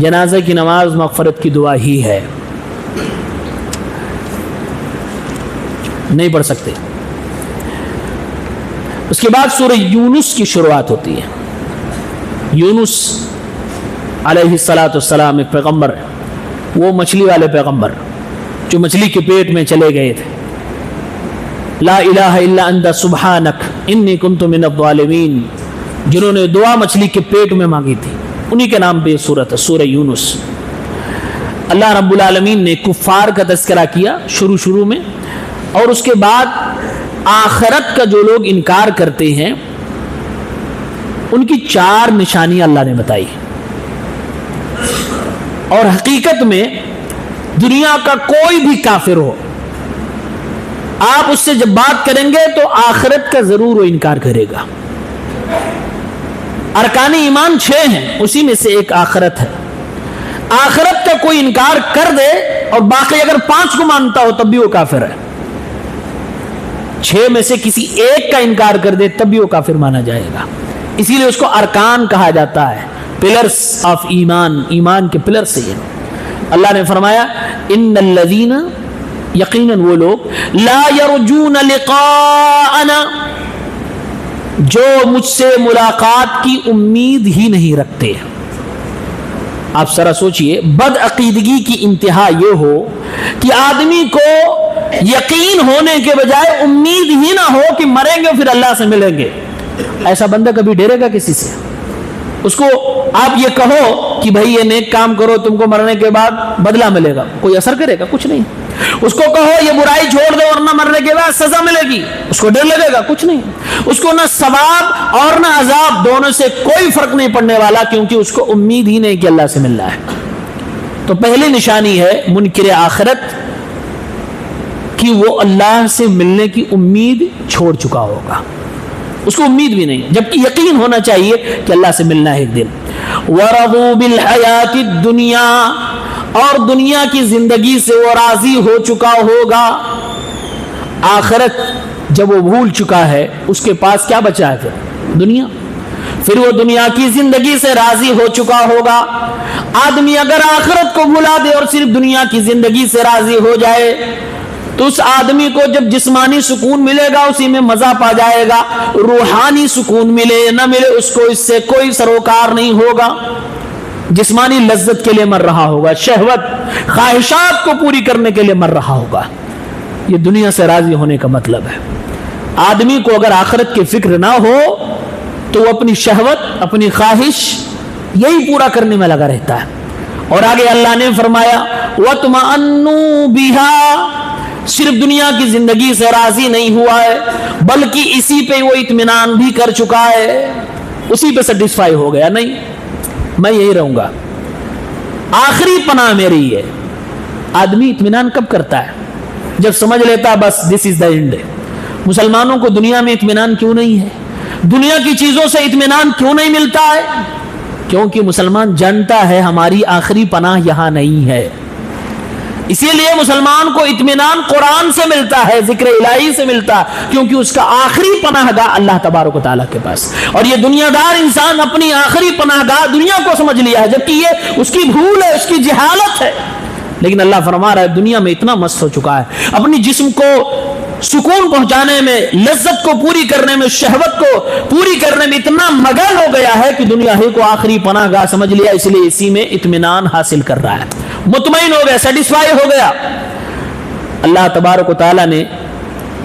جنازے کی نماز مغفرت کی دعا ہی ہے, نہیں پڑھ سکتے. اس کے بعد سورہ یونس کی شروعات ہوتی ہے. یونس علیہ السلام ایک پیغمبر ہے, وہ مچھلی والے پیغمبر جو مچھلی کے پیٹ میں چلے گئے تھے. لا الہ الا انت سبحانک انی کنت من الظالمین, جنہوں نے دعا مچھلی کے پیٹ میں مانگی تھی, انہی کے نام پہ سورت ہے سورہ یونس. اللہ رب العالمین نے کفار کا تذکرہ کیا شروع میں, اور اس کے بعد آخرت کا جو لوگ انکار کرتے ہیں ان کی 4 نشانیاں اللہ نے بتائی. اور حقیقت میں دنیا کا کوئی بھی کافر ہو, آپ اس سے جب بات کریں گے تو آخرت کا ضرور وہ انکار کرے گا. ارکان ایمان 6 ہیں, اسی میں سے ایک آخرت ہے. آخرت کا کوئی انکار کر دے اور باقی اگر 5 کو مانتا ہو تب بھی وہ کافر ہے. 6 میں سے کسی ایک کا انکار کر دے تب بھی وہ کافر مانا جائے گا. اسی لیے اس کو ارکان کہا جاتا ہے, پلرز آف ایمان, ایمان کے پلر سے یہ. اللہ نے فرمایا ان الذین, یقیناً وہ لوگ, لا یرجون لقاءنا, جو مجھ سے ملاقات کی امید ہی نہیں رکھتے. آپ ذرا سوچئے, بد عقیدگی کی انتہا یہ ہو کہ آدمی کو یقین ہونے کے بجائے امید ہی نہ ہو کہ مریں گے پھر اللہ سے ملیں گے. ایسا بندہ کبھی ڈرے گا کسی سے؟ اس کو آپ یہ کہو کہ بھائی یہ نیک کام کرو تم کو مرنے کے بعد بدلہ ملے گا, کوئی اثر کرے گا؟ کچھ نہیں. اس کو کہو یہ برائی چھوڑ دو اور نہ مرنے کے بعد سزا ملے گی, اس کو ڈر لگے گا؟ کچھ نہیں. اس کو نہ ثواب اور نہ عذاب, دونوں سے کوئی فرق نہیں پڑنے والا, کیونکہ اس کو امید ہی نہیں کہ اللہ سے ملنا ہے. تو پہلی نشانی ہے منکر آخرت کہ وہ اللہ سے ملنے کی امید چھوڑ چکا ہوگا, اس کو امید بھی نہیں, جبکہ یقین ہونا چاہیے کہ اللہ سے ملنا ہے ایک دن. وَرَضُوا بِالْحَيَاةِ الدُّنْيَا, اور دنیا کی زندگی سے وہ راضی ہو چکا ہوگا. آخرت جب وہ بھول چکا ہے اس کے پاس کیا بچا ہے پھر؟ دنیا. پھر وہ دنیا کی زندگی سے راضی ہو چکا ہوگا. آدمی اگر آخرت کو بھلا دے اور صرف دنیا کی زندگی سے راضی ہو جائے تو اس آدمی کو جب جسمانی سکون ملے گا اسی میں مزہ پا جائے گا, روحانی سکون ملے نہ ملے اس کو اس سے کوئی سروکار نہیں ہوگا. جسمانی لذت کے لیے مر رہا ہوگا, شہوت خواہشات کو پوری کرنے کے لیے مر رہا ہوگا. یہ دنیا سے راضی ہونے کا مطلب ہے. آدمی کو اگر آخرت کی فکر نہ ہو تو وہ اپنی شہوت, اپنی خواہش یہی پورا کرنے میں لگا رہتا ہے. اور آگے اللہ نے فرمایا وَاطْمَأَنُّوا بِهَا, صرف دنیا کی زندگی سے راضی نہیں ہوا ہے بلکہ اسی پہ وہ اطمینان بھی کر چکا ہے, اسی پہ سیٹسفائی ہو گیا. نہیں, میں یہی رہوں گا, آخری پناہ میری ہے. آدمی اطمینان کب کرتا ہے؟ جب سمجھ لیتا بس دس از دا اینڈ. مسلمانوں کو دنیا میں اطمینان کیوں نہیں ہے؟ دنیا کی چیزوں سے اطمینان کیوں نہیں ملتا ہے؟ کیونکہ مسلمان جانتا ہے ہماری آخری پناہ یہاں نہیں ہے. اسی لیے مسلمان کو اطمینان قرآن سے ملتا ہے, ذکر الہی سے ملتا ہے, کیونکہ اس کا آخری پناہ گاہ اللہ تبارک و تعالیٰ کے پاس. اور یہ دنیا دار انسان اپنی آخری پناہ گاہ دنیا کو سمجھ لیا ہے, جبکہ یہ اس کی بھول ہے, اس کی جہالت ہے. لیکن اللہ فرما رہا ہے دنیا میں اتنا مست ہو چکا ہے, اپنی جسم کو سکون پہنچانے میں، لذت کو پوری کرنے میں، شہوت کو پوری کرنے میں اتنا مگن ہو گیا ہے کہ دنیا ہی کو آخری پناہ گاہ سمجھ لیا، اس لیے اسی میں اطمینان حاصل کر رہا ہے، مطمئن ہو گیا، سیٹسفائی ہو گیا۔ اللہ تبارک و تعالیٰ نے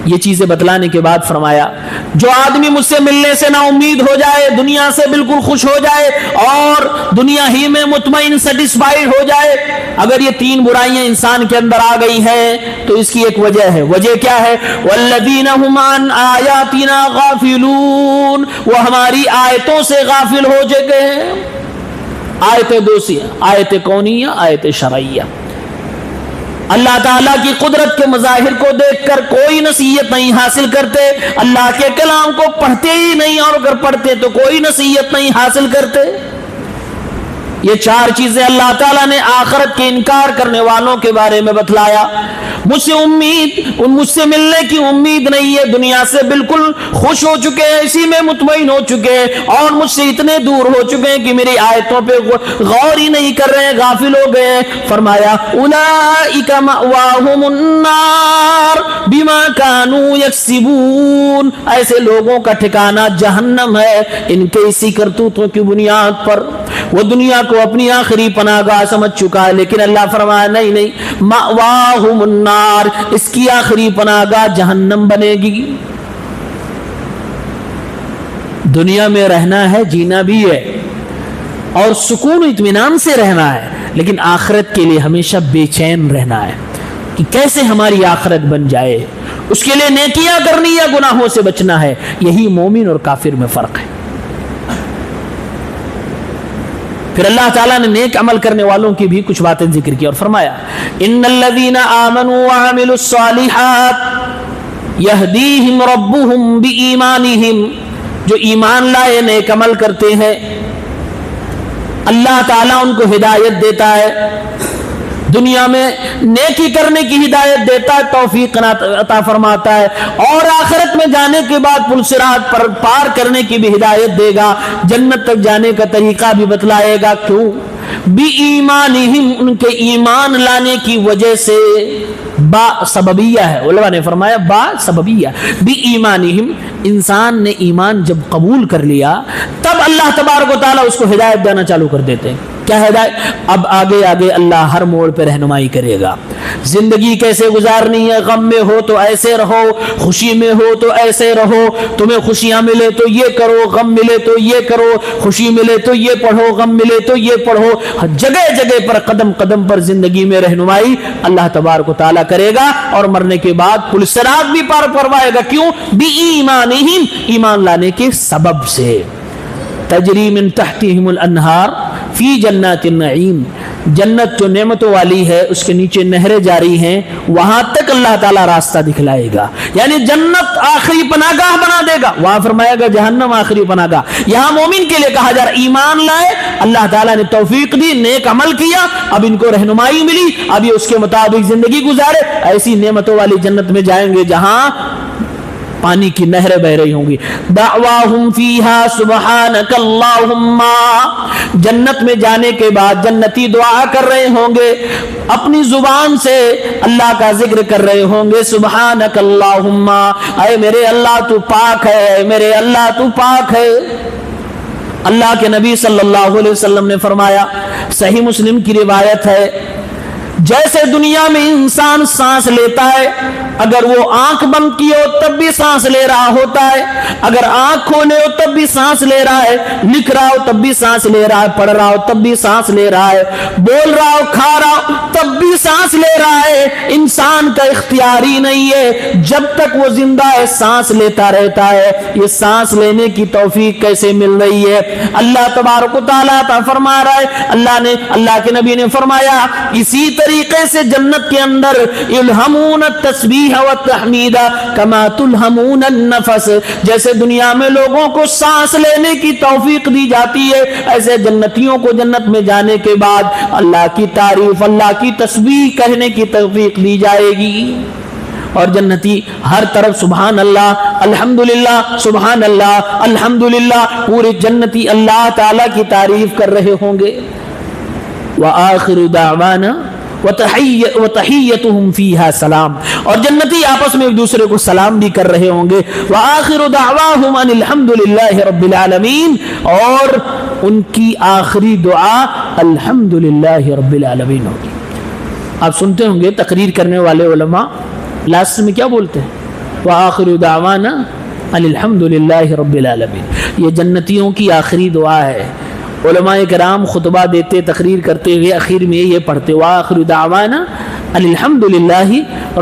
یہ چیزیں بتلانے کے بعد فرمایا جو آدمی مجھ سے ملنے سے نا امید ہو جائے، دنیا سے بالکل خوش ہو جائے اور دنیا ہی میں مطمئن سیٹسفائیڈ ہو جائے، اگر یہ تین برائیاں انسان کے اندر آ گئی ہیں تو اس کی ایک وجہ ہے۔ وجہ کیا ہے؟ والذین هم عن آیاتنا غافلون، وہ ہماری آیتوں سے غافل ہو چکے ہیں۔ آیت دوسری، آیت کونیہ، آیت شرعیہ۔ اللہ تعالیٰ کی قدرت کے مظاہر کو دیکھ کر کوئی نصیحت نہیں حاصل کرتے، اللہ کے کلام کو پڑھتے ہی نہیں، اور اگر پڑھتے تو کوئی نصیحت نہیں حاصل کرتے۔ یہ چار چیزیں اللہ تعالیٰ نے آخرت کے انکار کرنے والوں کے بارے میں بتلایا۔ مجھ سے ملنے کی امید نہیں ہے، دنیا سے بالکل خوش ہو چکے ہیں، اسی میں مطمئن ہو چکے ہیں، اور مجھ سے اتنے دور ہو چکے ہیں کہ میری آیتوں پہ غور ہی نہیں کر رہے ہیں، غافل ہو گئے ہیں۔ فرمایا اولئک مأواہم النار بما کانوا یکسبون، ایسے لوگوں کا ٹھکانہ جہنم ہے ان کے اسی کرتوتوں کی بنیاد پر۔ وہ دنیا کو اپنی آخری پناہ گاہ سمجھ چکا ہے، لیکن اللہ فرمایا نہیں، مأواہم النار، اس کی آخری پناہ گاہ جہنم بنے گی۔ دنیا میں رہنا ہے، جینا بھی ہے، اور سکون و اطمینان سے رہنا ہے، لیکن آخرت کے لیے ہمیشہ بے چین رہنا ہے کہ کیسے ہماری آخرت بن جائے، اس کے لیے نیکیاں کرنی یا گناہوں سے بچنا ہے۔ یہی مومن اور کافر میں فرق ہے۔ پھر اللہ تعالیٰ نے نیک عمل کرنے والوں کی بھی کچھ باتیں ذکر کی اور فرمایا ان الذین آمنوا وعملوا الصالحات یہدیہم ربہم بایمانہم، جو ایمان لائے نیک عمل کرتے ہیں اللہ تعالیٰ ان کو ہدایت دیتا ہے، دنیا میں نیکی کرنے کی ہدایت دیتا ہے، توفیق عطا فرماتا ہے، اور آخرت میں جانے کے بعد پل صراط پر پار کرنے کی بھی ہدایت دے گا، جنت تک جانے کا طریقہ بھی بتلائے گا۔ کیوں؟ بِإِيمَانِهِمْ، ان کے ایمان لانے کی وجہ سے۔ با سببیہ ہے، علماء نے فرمایا با سببیہ، بِإِيمَانِهِمْ، انسان نے ایمان جب قبول کر لیا تب اللہ تبارک و تعالیٰ اس کو ہدایت دینا چالو کر دیتے ہیں۔ کیا ہدایت؟ اب آگے آگے اللہ ہر موڑ پہ رہنمائی کرے گا، زندگی کیسے گزارنی ہے، غم میں ہو تو ایسے رہو، خوشی میں ہو تو ایسے رہو، تمہیں خوشیاں ملے تو یہ کرو، غم ملے تو یہ کرو، خوشی ملے تو یہ پڑھو، غم ملے تو یہ پڑھو، جگہ جگہ پر قدم قدم پر زندگی میں رہنمائی اللہ تبارک و تعالیٰ کرے گا، اور مرنے کے بعد پل صراط بھی پار پروائے گا۔ کیوں؟ بِإِيمَانِهِمْ، ایمان لانے کے سبب سے۔ تجری من تحتہم الانہار فی جنات النعیم، جنت جو نعمتوں والی ہے اس کے نیچے نہریں جاری ہیں، وہاں تک اللہ تعالیٰ راستہ دکھلائے گا، یعنی جنت آخری پناہ گاہ بنا دے گا، وہاں فرمایا گا جہنم آخری پناہ گاہ۔ یہاں مومن کے لیے کہا جا رہا ایمان لائے، اللہ تعالیٰ نے توفیق دی، نیک عمل کیا، اب ان کو رہنمائی ملی، اب یہ اس کے مطابق زندگی گزارے، ایسی نعمتوں والی جنت میں جائیں گے جہاں پانی کی نہریں بہ رہی ہوں گی۔ دعواہم فیہا سبحانک اللہم، جنت میں جانے کے بعد جنتی دعا کر رہے ہوں گے، اپنی زبان سے اللہ کا ذکر کر رہے ہوں گے، سبحانک اللہم، اے میرے اللہ تو پاک ہے، اے میرے اللہ تو پاک ہے۔ اللہ کے نبی صلی اللہ علیہ وسلم نے فرمایا، صحیح مسلم کی روایت ہے، جیسے دنیا میں انسان سانس لیتا ہے، اگر وہ آنکھ بند کی ہو تب بھی سانس لے رہا ہوتا ہے، اگر آنکھ کھولے ہو تب بھی سانس لے رہا ہے، لکھ رہا ہو تب بھی سانس لے رہا ہے، پڑھ رہا ہو تب بھی سانس لے رہا ہے، بول رہا ہو، کھا رہا ہو تب بھی سانس لے رہا ہے۔ انسان کا اختیار ہی نہیں ہے، جب تک وہ زندہ ہے سانس لیتا رہتا ہے۔ یہ سانس لینے کی توفیق کیسے مل رہی ہے؟ اللہ تبارک و تعالیٰ عطا فرما رہا ہے۔ اللہ کے نبی نے فرمایا اسی طریقے سے جنت کے اندر یلہمون التسبیح والتحمید کما تلہمون النفس، جیسے دنیا میں لوگوں کو سانس لینے کی توفیق دی جاتی ہے، ایسے جنتیوں کو جنت میں جانے کے بعد اللہ کی تعریف، اللہ کی تسبیح کہنے کی توفیق دی جائے گی، اور جنتی ہر طرف سبحان اللہ الحمدللہ سبحان اللہ الحمدللہ، پورے جنتی اللہ تعالیٰ کی تعریف کر رہے ہوں گے۔ وآخر دعوانا وتحیتهم فیہا سلام، اور جنتی آپس میں ایک دوسرے کو سلام بھی کر رہے ہوں گے. وآخر دعواہم ان الحمد للہ رب العالمین، اور ان کی آخری دعا الحمد للہ رب العالمین ہوگی. آپ سنتے ہوں گے تقریر کرنے والے علماء لاسٹ میں کیا بولتے ہیں؟ وآخر دعوانا ان الحمد للہ رب العالمین. یہ جنتیوں کی آخری دعا ہے. علماء کرام خطبہ دیتے تقریر کرتے ہوئے اخیر میں یہ پڑھتے وآخر دعوانا ان الحمد للہ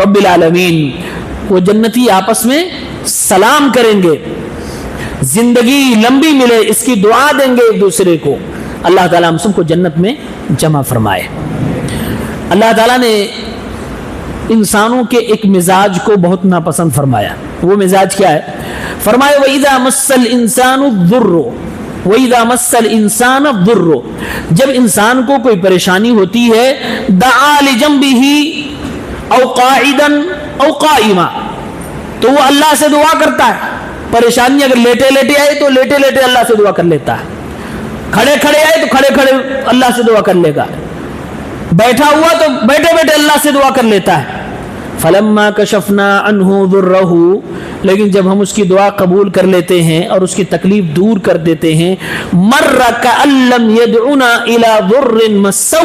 رب العالمین. وہ جنتی آپس میں سلام کریں گے، زندگی لمبی ملے اس کی دعا دیں گے ایک دوسرے کو. اللہ تعالیٰ ہم سب کو جنت میں جمع فرمائے. اللہ تعالیٰ نے انسانوں کے ایک مزاج کو بہت ناپسند فرمایا. وہ مزاج کیا ہے؟ فرمایا وَإِذَا مَسَّ الْإِنسَانُ الضُّرُّ وَإِذَا مَسَّ الْإِنسَانَ الضُّرُّ، جب انسان کو کوئی پریشانی ہوتی ہے دعا لِجَنبِهِ أَوْ قَاعِدًا أَوْ قَائِمًا، تو وہ اللہ سے دعا کرتا ہے. پریشانی اگر لیٹے لیٹے آئے تو لیٹے لیٹے اللہ سے دعا کر لیتا ہے، کھڑے کھڑے آئے تو کھڑے کھڑے اللہ سے دعا کر لے گا، بیٹھا ہوا تو بیٹھے بیٹھے اللہ سے دعا کر لیتا ہے. فلما کشفنا عنہ ضرہ، لیکن جب ہم اس کی دعا قبول کر لیتے ہیں اور اس کی تکلیف دور کر دیتے ہیں مر کأن لم يدعنا الى ضر مسہ،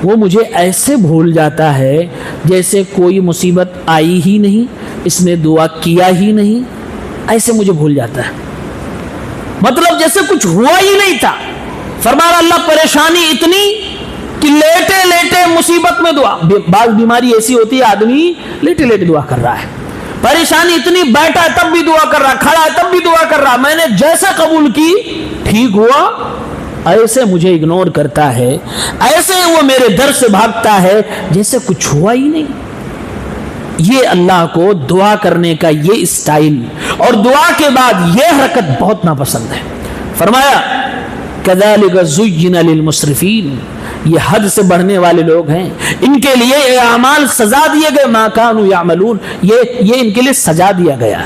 وہ مجھے ایسے بھول جاتا ہے جیسے کوئی مصیبت آئی ہی نہیں، اس نے دعا کیا ہی نہیں، ایسے مجھے بھول جاتا ہے. مطلب جیسے کچھ ہوا ہی نہیں تھا. فرمایا اللہ پریشانی اتنی کہ لیٹے لیٹے مصیبت میں دعا. بعض بیماری ایسی ہوتی ہے آدمی لیٹے لیٹے دعا کر رہا ہے، پریشانی اتنی بیٹھا ہے تب بھی دعا کر رہا، کھڑا ہے تب بھی دعا کر رہا، میں نے جیسے قبول کی ٹھیک ہوا، ایسے مجھے اگنور کرتا ہے، ایسے وہ میرے در سے بھاگتا ہے جیسے کچھ ہوا ہی نہیں. یہ اللہ کو دعا کرنے کا یہ اسٹائل اور دعا کے بعد یہ حرکت بہت ناپسند ہے. فرمایا كذلك زين للمسرفين، یہ حد سے بڑھنے والے لوگ ہیں، ان کے لیے یہ اعمال سزا دیے گئے ما كانوا يعملون، یہ ان کے لیے سزا دیا گیا،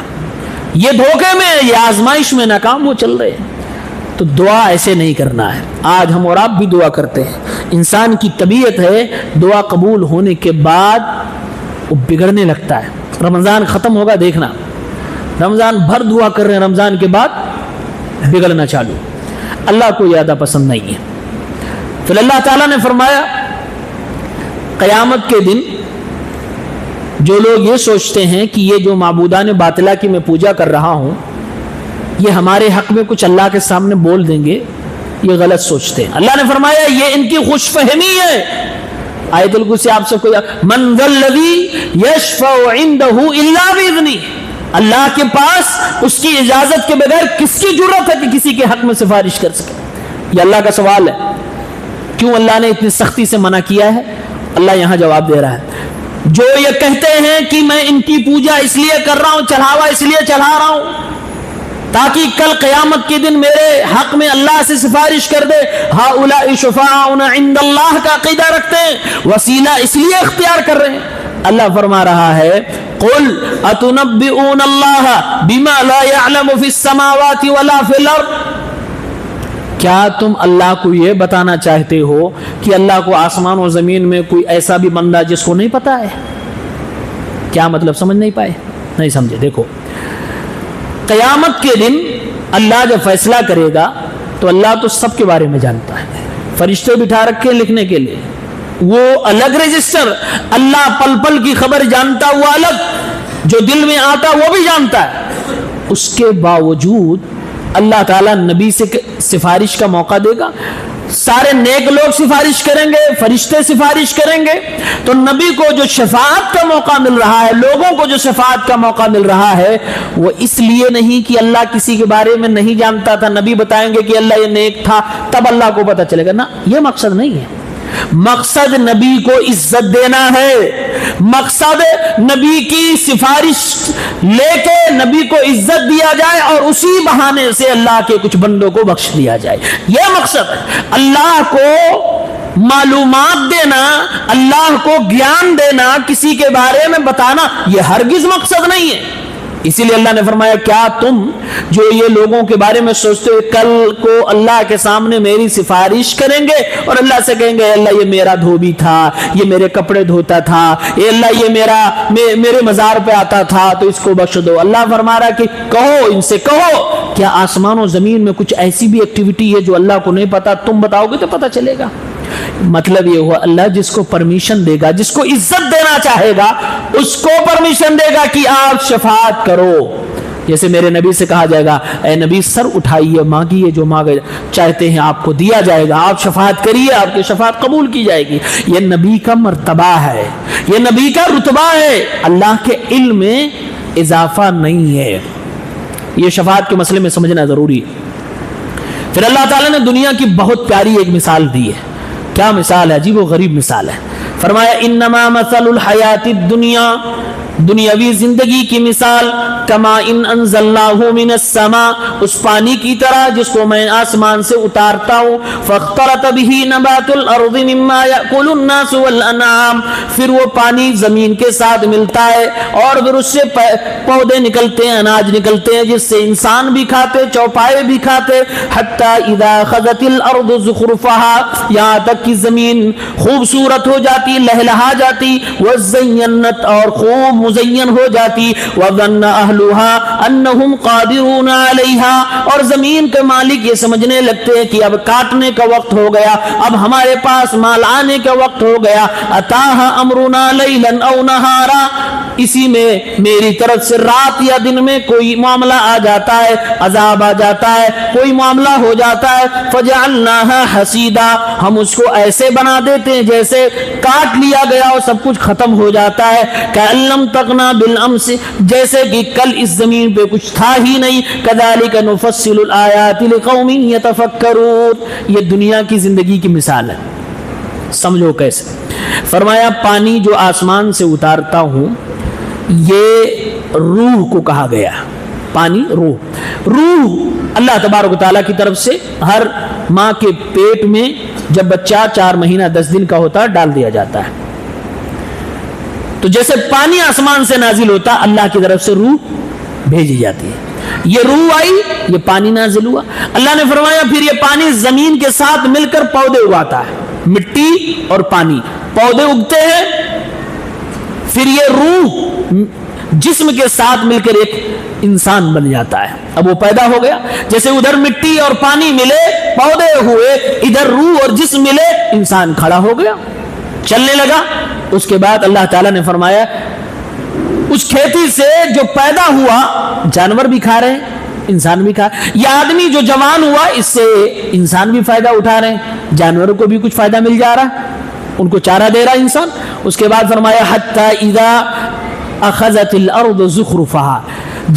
یہ دھوکے میں یہ آزمائش میں ناکام وہ چل رہے ہیں. تو دعا ایسے نہیں کرنا ہے. آج ہم اور آپ بھی دعا کرتے ہیں. انسان کی طبیعت ہے دعا قبول ہونے کے بعد وہ بگڑنے لگتا ہے. رمضان ختم ہوگا دیکھنا، رمضان بھر دعا کر رہے ہیں، رمضان کے بعد بگڑنا چالو. اللہ کو زیادہ پسند نہیں ہے. پھر اللہ تعالیٰ نے فرمایا قیامت کے دن جو لوگ یہ سوچتے ہیں کہ یہ جو معبودان باطلہ کی میں پوجا کر رہا ہوں یہ ہمارے حق میں کچھ اللہ کے سامنے بول دیں گے، یہ غلط سوچتے ہیں. اللہ نے فرمایا یہ ان کی خوش فہمی ہے. آیت الکرسی آپ سب کو من ذا الذی یشفع عندہ الا باذنہ، اللہ کے پاس اس کی اجازت کے بغیر کس کی جرأت ہے کہ کسی کے حق میں سفارش کر سکے؟ یہ اللہ کا سوال ہے. کیوں اللہ نے اتنی سختی سے منع کیا ہے؟ اللہ یہاں جواب دے رہا ہے. جو یہ کہتے ہیں کہ میں ان کی پوجا اس لیے کر رہا ہوں، چڑھاوا اس لیے چڑھا رہا ہوں تاکہ کل قیامت کے دن میرے حق میں اللہ سے سفارش کر دے، ہؤلاء شفاعؤنا عند اللہ کا عقیدہ رکھتے ہیں، وسیلہ اس لیے اختیار کر رہے ہیں. اللہ فرما رہا ہے قل اتنبئون اللہ بما لا يعلم في السماوات ولا في الارض، کیا تم اللہ کو یہ بتانا چاہتے ہو کہ اللہ کو آسمان و زمین میں کوئی ایسا بھی بندہ جس کو نہیں پتا ہے؟ کیا مطلب سمجھ نہیں پائے؟ نہیں سمجھے. دیکھو قیامت کے دن اللہ جب فیصلہ کرے گا تو اللہ تو سب کے بارے میں جانتا ہے. فرشتے بٹھا رکھے لکھنے کے لیے، وہ الگ رجسٹر. اللہ پل پل کی خبر جانتا، وہ الگ، جو دل میں آتا وہ بھی جانتا ہے. اس کے باوجود اللہ تعالیٰ نبی سے سفارش کا موقع دے گا. سارے نیک لوگ سفارش کریں گے، فرشتے سفارش کریں گے. تو نبی کو جو شفاعت کا موقع مل رہا ہے، لوگوں کو جو شفاعت کا موقع مل رہا ہے، وہ اس لیے نہیں کہ اللہ کسی کے بارے میں نہیں جانتا تھا، نبی بتائیں گے کہ اللہ یہ نیک تھا تب اللہ کو پتہ چلے گا. نا، یہ مقصد نہیں ہے. مقصد نبی کو عزت دینا ہے، مقصد نبی کی سفارش لے کے نبی کو عزت دیا جائے اور اسی بہانے سے اللہ کے کچھ بندوں کو بخش دیا جائے. یہ مقصد ہے. اللہ کو معلومات دینا، اللہ کو گیان دینا، کسی کے بارے میں بتانا، یہ ہرگز مقصد نہیں ہے. اسی لیے اللہ نے فرمایا کیا تم جو یہ لوگوں کے بارے میں سوچتے ہو کل کو اللہ کے سامنے میری سفارش کریں گے اور اللہ سے کہیں گے اللہ یہ میرا دھوبی تھا، یہ میرے کپڑے دھوتا تھا، اے اللہ یہ میرے مزار پہ آتا تھا تو اس کو بخش دو۔ اللہ فرما رہا کہ کہو ان سے، کہو کیا آسمان و زمین میں کچھ ایسی بھی ایکٹیویٹی ہے جو اللہ کو نہیں پتا؟ تم بتاؤ گے تو پتا چلے گا۔ مطلب یہ ہوا اللہ جس کو پرمیشن دے گا، جس کو عزت دینا چاہے گا اس کو پرمیشن دے گا کہ آپ شفاعت کرو۔ جیسے میرے نبی سے کہا جائے گا اے نبی سر اٹھائیے، مانگیے جو مانگے چاہتے ہیں آپ کو دیا جائے گا، آپ شفاعت کریے آپ کی شفاعت قبول کی جائے گی۔ یہ نبی کا مرتبہ ہے، یہ نبی کا رتبہ ہے، اللہ کے علم میں اضافہ نہیں ہے۔ یہ شفاعت کے مسئلے میں سمجھنا ضروری ہے۔ پھر اللہ تعالیٰ نے دنیا کی بہت پیاری ایک مثال دی ہے۔ کیا مثال ہے؟ عجیب و غریب مثال ہے۔ فرمایا انما مثل الحیات الدنیا، دنیاوی زندگی کی مثال کما ان انزلناہ من السماء، اس پانی کی طرح جس کو میں آسمان سے اتارتا ہوں، فاختلط به نبات الارض مما یاکل الناس والانعام، پھر وہ پانی زمین کے ساتھ ملتا ہے اور پھر اس سے پودے نکلتے ہیں، اناج نکلتے ہیں جس سے انسان بھی کھاتے، چوپائے بھی کھاتے، حتی اذا اخذت الارض زخرفها، یہاں تک کہ زمین خوبصورت ہو جاتی، لہلہا جاتی، وزینت اور خوب مزین ہو جاتی، وظن اہلها انہم قادرون علیہا، اور زمین کے مالک یہ سمجھنے لگتے ہیں کہ اب کاٹنے کا وقت ہو گیا، اب ہمارے پاس مال آنے کا وقت ہو گیا، اتاہا امرنا لیلا او نہارا، اسی میں میری طرف سے رات یا دن میں کوئی معاملہ آ جاتا ہے، عذاب آ جاتا ہے، کوئی معاملہ ہو جاتا ہے، فجعلناها حسیدا، ہم اس کو ایسے بنا دیتے ہیں جیسے کاٹ لیا گیا اور سب کچھ ختم ہو جاتا ہے، کأن لم تغنا بالامس، جیسے کہ کل اس زمین پہ کچھ تھا ہی نہیں، کذالک نفصل الآیات لقوم یتفکرون، یہ دنیا کی زندگی کی مثال ہے، سمجھو کیسے۔ فرمایا پانی جو آسمان سے اتارتا ہوں یہ روح کو کہا گیا، پانی روح اللہ تبارک و تعالیٰ کی طرف سے ہر ماں کے پیٹ میں جب بچہ 4 مہینہ 10 دن کا ہوتا ہے ڈال دیا جاتا ہے، تو جیسے پانی آسمان سے نازل ہوتا اللہ کی طرف سے روح بھیجی جاتی ہے، یہ روح آئی، یہ پانی نازل ہوا۔ اللہ نے فرمایا پھر یہ پانی زمین کے ساتھ مل کر پودے اگاتا ہے، مٹی اور پانی، پودے اگتے ہیں، پھر یہ روح جسم کے ساتھ مل کر ایک انسان بن جاتا ہے، اب وہ پیدا ہو گیا، جیسے ادھر مٹی اور پانی ملے پودے ہوئے، ادھر روح اور جسم ملے انسان کھڑا ہو گیا، چلنے لگا۔ اس کے بعد اللہ تعالیٰ نے فرمایا اس کھیتی سے جو پیدا ہوا جانور بھی کھا رہے ہیں، انسان بھی کھا، یہ آدمی جو جوان ہوا اس سے انسان بھی فائدہ اٹھا رہے ہیں، جانوروں کو بھی کچھ فائدہ مل جا رہا، ان کو چارہ دے رہا انسان۔ اس کے بعد فرمایا حتی اذا اخذت الارض زخرفها،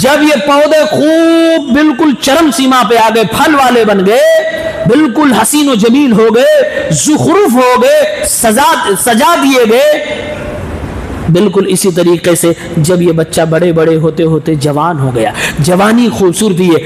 جب یہ پودے خوب بالکل چرم سیما پہ آ گئے، پھل والے بن گئے، بالکل حسین و جمیل ہو گئے، زخرف ہو گئے، سجا دیے گئے، بالکل اسی طریقے سے جب یہ بچہ بڑے بڑے ہوتے ہوتے جوان ہو گیا، جوانی خوبصورتی ہے،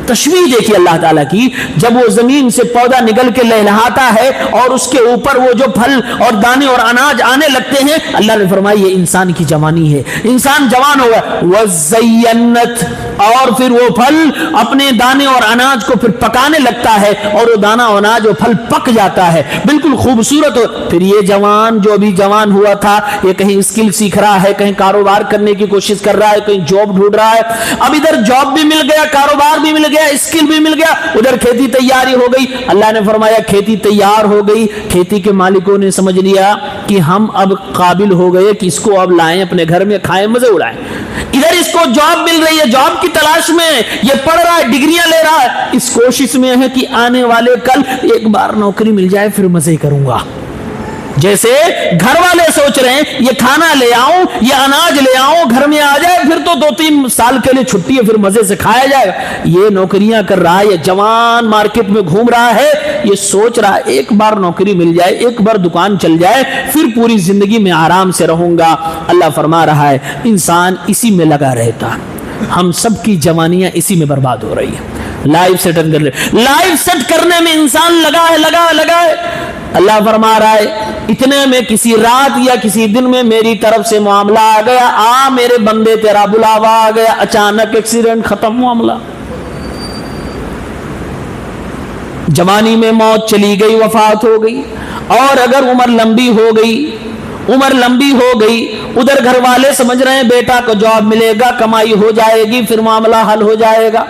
تشبیہ دیکھی اللہ تعالیٰ کی، جب وہ زمین سے پودا نکل کے لہلہاتا ہے اور اس کے اوپر وہ جو پھل اور دانے اور اناج آنے لگتے ہیں، اللہ نے فرمایا یہ انسان کی جوانی ہے، انسان جوان ہوگا، وَزَيَّنَّتْ، اور پھر وہ پھل اپنے دانے اور اناج کو پھر پکانے لگتا ہے اور وہ دانا اور اناج اور پھل پک جاتا ہے، بالکل خوبصورت ہو۔ پھر یہ جوان جو ابھی جوان ہوا تھا یہ کہیں اسکل سیکھ رہا ہے، کہیں کاروبار کرنے کی کوشش کر رہا ہے، کہیں جاب ڈھونڈ رہا ہے، اب ادھر جاب بھی مل گیا، کاروبار بھی مل گیا، اسکل بھی مل گیا، ادھر کھیتی تیاری ہو گئی۔ اللہ نے فرمایا کھیتی تیار ہو گئی، کھیتی کے مالکوں نے سمجھ لیا کہ ہم اب قابل ہو گئے کہ اس کو اب لائیں اپنے گھر میں، کھائیں، مزے اڑائیں۔ ادھر اس کو جاب مل رہی ہے، جاب کی تلاش میں یہ پڑھ رہا ہے، ڈگریاں لے رہا ہے، اس کوشش میں ہے کہ آنے والے کل ایک بار نوکری مل جائے پھر مزے کروں گا۔ جیسے گھر والے سوچ رہے ہیں یہ کھانا لے آؤں، یہ اناج لے آؤں، گھر میں آ جائے، پھر تو 2-3 سال کے لیے چھٹی ہے، پھر مزے سے کھایا جائے گا۔ یہ نوکریاں کر رہا ہے، یہ جوان مارکیٹ میں گھوم رہا ہے، یہ سوچ رہا ہے ایک بار نوکری مل جائے، ایک بار دکان چل جائے، پھر پوری زندگی میں آرام سے رہوں گا۔ اللہ فرما رہا ہے انسان اسی میں لگا رہتا، ہم سب کی جوانیاں اسی میں برباد ہو رہی ہیں۔ لائف سیٹ کر لے. لائف سیٹ کرنے میں انسان لگا ہے. اللہ فرما رہا ہے اتنے میں کسی رات یا کسی دن میں میری طرف سے معاملہ آ گیا, میرے بندے تیرا بلاوا آ گیا, اچانک ایکسیڈنٹ, ختم معاملہ. جوانی میں موت چلی گئی, وفات ہو گئی. اور اگر عمر لمبی ہو گئی, ادھر گھر والے سمجھ رہے ہیں بیٹا کو جاب ملے گا, کمائی ہو جائے گی, پھر معاملہ حل ہو جائے گا,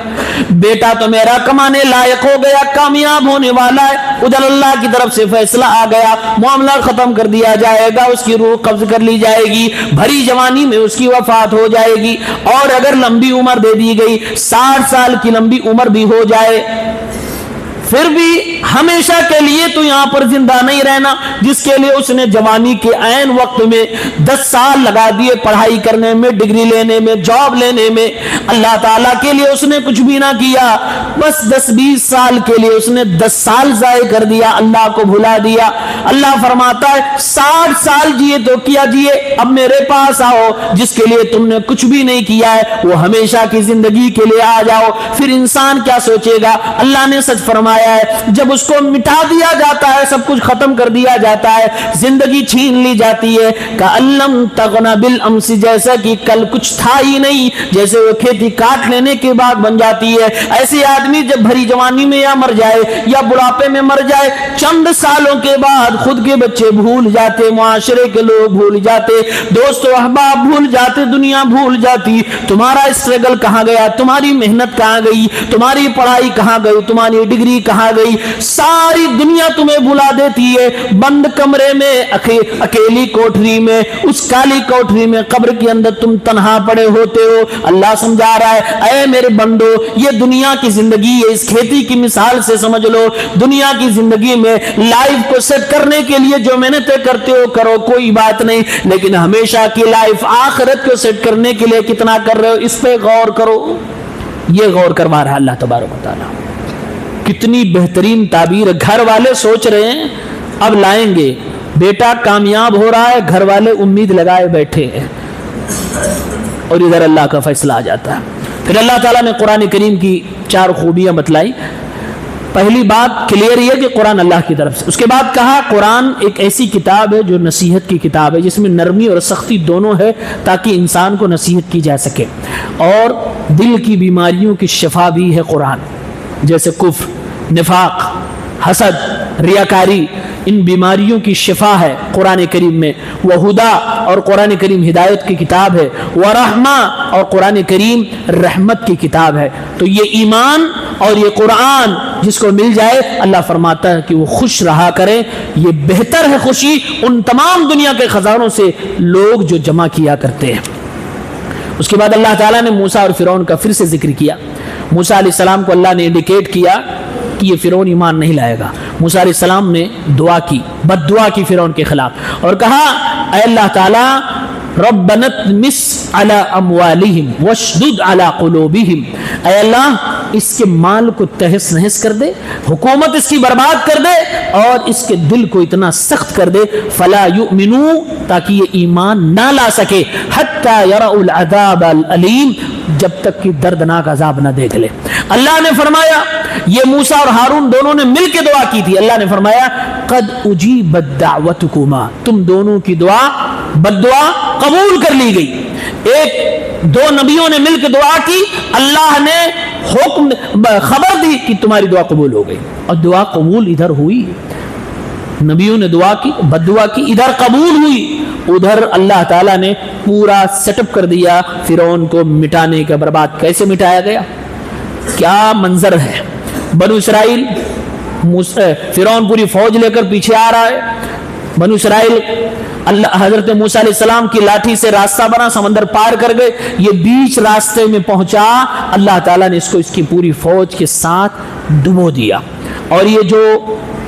بیٹا تو میرا کمانے لائق ہو گیا, کامیاب ہونے والا ہے. ادھر اللہ کی طرف سے فیصلہ آ گیا, معاملہ ختم کر دیا جائے گا, اس کی روح قبض کر لی جائے گی, بھری جوانی میں اس کی وفات ہو جائے گی. اور اگر لمبی عمر دے دی گئی, 60 سال کی لمبی عمر بھی ہو جائے, پھر بھی ہمیشہ کے لیے تو یہاں پر زندہ نہیں رہنا, جس کے لیے اس نے جوانی کے عین وقت میں 10 سال لگا دیے پڑھائی کرنے میں, ڈگری لینے میں, جاب لینے میں. اللہ تعالیٰ کے لیے اس نے کچھ بھی نہ کیا, بس 10-20 سال کے لیے اس نے 10 سال ضائع کر دیا, اللہ کو بھلا دیا. اللہ فرماتا ہے 60 سال جیے تو کیا جیے, اب میرے پاس آؤ, جس کے لیے تم نے کچھ بھی نہیں کیا ہے وہ ہمیشہ کی زندگی کے لیے آ جاؤ. پھر انسان کیا سوچے گا؟ اللہ نے سچ فرمایا ہے, جب اس کو مٹا دیا جاتا ہے, سب کچھ ختم کر دیا جاتا ہے, زندگی چھین لی جاتی ہے, کَأَلَّمْ تَغْنَ بِالْأَمْسِ, جیسا کہ کل کچھ تھا ہی نہیں, جیسے وہ کھیتی کاٹ لینے کے بعد بن جاتی ہے. ایسے آدمی جب بھری جوانی میں یا مر جائے یا بڑھاپے میں مر جائے, چند سالوں کے بعد خود کے بچے بھول جاتے, معاشرے کے لوگ بھول جاتے, دوست و احباب بھول جاتے, دنیا بھول جاتی. تمہارا اسٹرگل کہاں گیا, تمہاری محنت کہاں گئی, تمہاری پڑھائی کہاں گئی, تمہاری ڈگری کہاں گئی, ساری دنیا تمہیں بلا دیتی ہے. بند کمرے میں, اکیلی کوٹری میں, اس کالی کوٹری میں, قبر کے اندر تم تنہا پڑے ہوتے ہو. اللہ سمجھا رہا ہے اے میرے بندو, یہ دنیا کی زندگی ہے, اس کھیتی کی مثال سے سمجھ لو. دنیا کی زندگی میں لائف کو سیٹ کرنے کے لیے جو محنتیں کرتے ہو کرو, کوئی بات نہیں, لیکن ہمیشہ کی لائف آخرت کو سیٹ کرنے کے لیے کتنا کر رہے ہو, اس پہ غور کرو. یہ غور کروا رہا ہے اللہ تبارک و تعالیٰ. کتنی بہترین تعبیر. گھر والے سوچ رہے ہیں اب لائیں گے, بیٹا کامیاب ہو رہا ہے, گھر والے امید لگائے بیٹھے ہیں, اور ادھر اللہ کا فیصلہ آ جاتا ہے. پھر اللہ تعالیٰ نے قرآن کریم کی 4 خوبیاں بتلائی. پہلی بات کلیئر یہ کہ قرآن اللہ کی طرف سے. اس کے بعد کہا قرآن ایک ایسی کتاب ہے جو نصیحت کی کتاب ہے, جس میں نرمی اور سختی دونوں ہے, تاکہ انسان کو نصیحت کی جا سکے. اور دل کی بیماریوں کی شفا بھی ہے قرآن, جیسے کفر, نفاق, حسد, ریاکاری, ان بیماریوں کی شفا ہے قرآن کریم میں. وہدا, اور قرآن کریم ہدایت کی کتاب ہے. ورحمہ, اور قرآن کریم رحمت کی کتاب ہے. تو یہ ایمان اور یہ قرآن جس کو مل جائے, اللہ فرماتا ہے کہ وہ خوش رہا کرے. یہ بہتر ہے خوشی ان تمام دنیا کے خزانوں سے لوگ جو جمع کیا کرتے ہیں. اس کے بعد اللہ تعالیٰ نے موسیٰ اور فرعون کا پھر سے ذکر کیا. موسیٰ علیہ السلام کو اللہ نے انڈیکیٹ کیا کہ یہ فرعون ایمان نہیں لائے گا. موسیٰ علیہ السلام نے دعا کی, بد دعا کی فرعون کے خلاف, اور کہا اے اللہ تعالیٰ ربنا اطمس علی اموالہم واشدد علی قلوبہم, اے اللہ اس کے مال کو تہس نہس کر دے, حکومت اس کی برباد کر دے, اور اس کے دل کو اتنا سخت کر دے, فلا یؤمنوا, تاکہ یہ ایمان نہ لا سکے, حتی یروا العذاب العلیم, جب تک کہ دردناک عذاب نہ دیکھ لے. اللہ نے فرمایا, یہ موسیٰ اور ہارون دونوں نے مل کے دعا کی تھی. اللہ نے فرمایا قد اجیبت دعوتکما, تم دونوں کی دعا بد دعا قبول کر لی گئی. دو نبیوں نے مل کے دعا کی, اللہ نے حکم خبر دی کہ تمہاری دعا قبول ہو گئی, اور دعا قبول ادھر ہوئی. نبیوں نے دعا کی, بد دعا کی, ادھر قبول ہوئی. ادھر اللہ تعالیٰ نے پورا سیٹ اپ کر دیا فرعون کو مٹانے کا. برباد کیسے مٹایا گیا, کیا منظر ہے. بنو اسرائیل, فرعون پوری فوج لے کر پیچھے آ رہا ہے. بنو اسرائیل اللہ حضرت موسیٰ علیہ السلام کی لاٹھی سے راستہ بنا, سمندر پار کر گئے. یہ بیچ راستے میں پہنچا, اللہ تعالیٰ نے اس کو اس کی پوری فوج کے ساتھ ڈبو دیا. اور یہ جو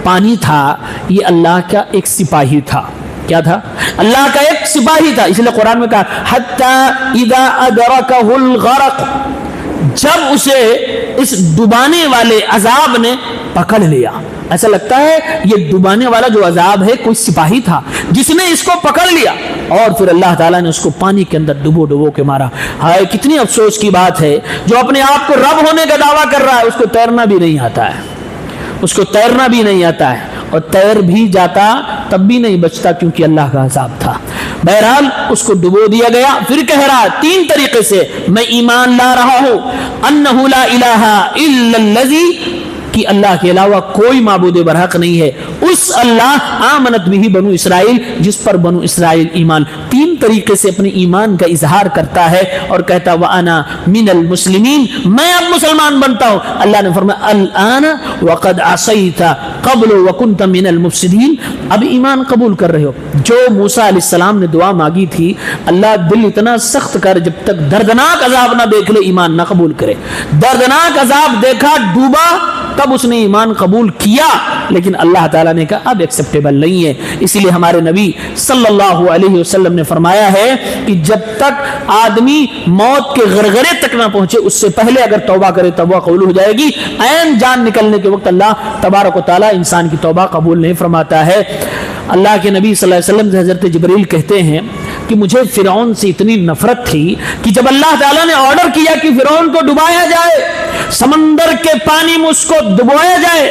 پانی تھا یہ اللہ کا ایک سپاہی تھا. کیا تھا؟ اللہ کا ایک سپاہی تھا. اس لیے قرآن میں کہا حتی اذا ادرکہ الغرق, جب اسے اس ڈبانے والے عذاب نے پکڑ لیا. ایسا لگتا ہے یہ ڈبانے والا جو عذاب ہے کوئی سپاہی تھا جس نے اس کو پکڑ لیا اور پھر اللہ تعالیٰ نے اس کو پانی کے اندر ڈبو کے مارا. ہائے کتنی افسوس کی بات ہے جو اپنے آپ کو رب ہونے کا دعویٰ کر رہا ہے، اس کو تیرنا بھی نہیں آتا ہے، اس کو تیرنا بھی نہیں آتا ہے، اور تیر بھی جاتا تب بھی نہیں بچتا کیونکہ اللہ کا عذاب تھا. بہرحال اس کو ڈبو دیا گیا. پھر کہہ رہا 3 طریقے سے میں ایمان لا رہا ہوں انہ لا الہ الا الذی، کہ اللہ کے علاوہ کوئی معبود برحق نہیں ہے، اس اللہ آمنت بھی بنو اسرائیل جس پر بنو اسرائیل ایمان. 3 طریقے سے اپنے ایمان کا اظہار کرتا ہے اور کہتا وَأَنَا مِنَ الْمُسْلِمِينَ، میں اب مسلمان بنتا ہوں. اللہ نے فرمایا الْآنَ وَقَدْ عَصَيْتَ قَبْلُ وَكُنْتَ مِنَ الْمُفْسِدِينَ، اب ایمان قبول کر رہے ہو. جو موسیٰ علیہ السلام نے دعا مانگی تھی، اللہ دل اتنا سخت کر جب تک دردناک عذاب نہ دیکھ لے ایمان نہ قبول کرے. دردناک عذاب دیکھا، ڈوبا، تب اس نے ایمان قبول کیا، لیکن اللہ تعالیٰ نے کہا اب ایکسیپٹیبل نہیں ہے. اسی لیے ہمارے نبی صلی اللہ علیہ وسلم نے فرمایا ہے کہ جب تک آدمی موت کے غرغرے تک نہ پہنچے اس سے پہلے اگر توبہ کرے توبہ قبول ہو جائے گی. عین جان نکلنے کے وقت اللہ تبارک و تعالیٰ انسان کی توبہ قبول نہیں فرماتا ہے. اللہ کے نبی صلی اللہ علیہ وسلم سے حضرت جبریل کہتے ہیں کہ مجھے فرعون سے اتنی نفرت تھی کہ جب اللہ تعالیٰ نے آرڈر کیا کہ فرعون کو ڈبایا جائے، سمندر کے پانی میں اس کو ڈبویا جائے،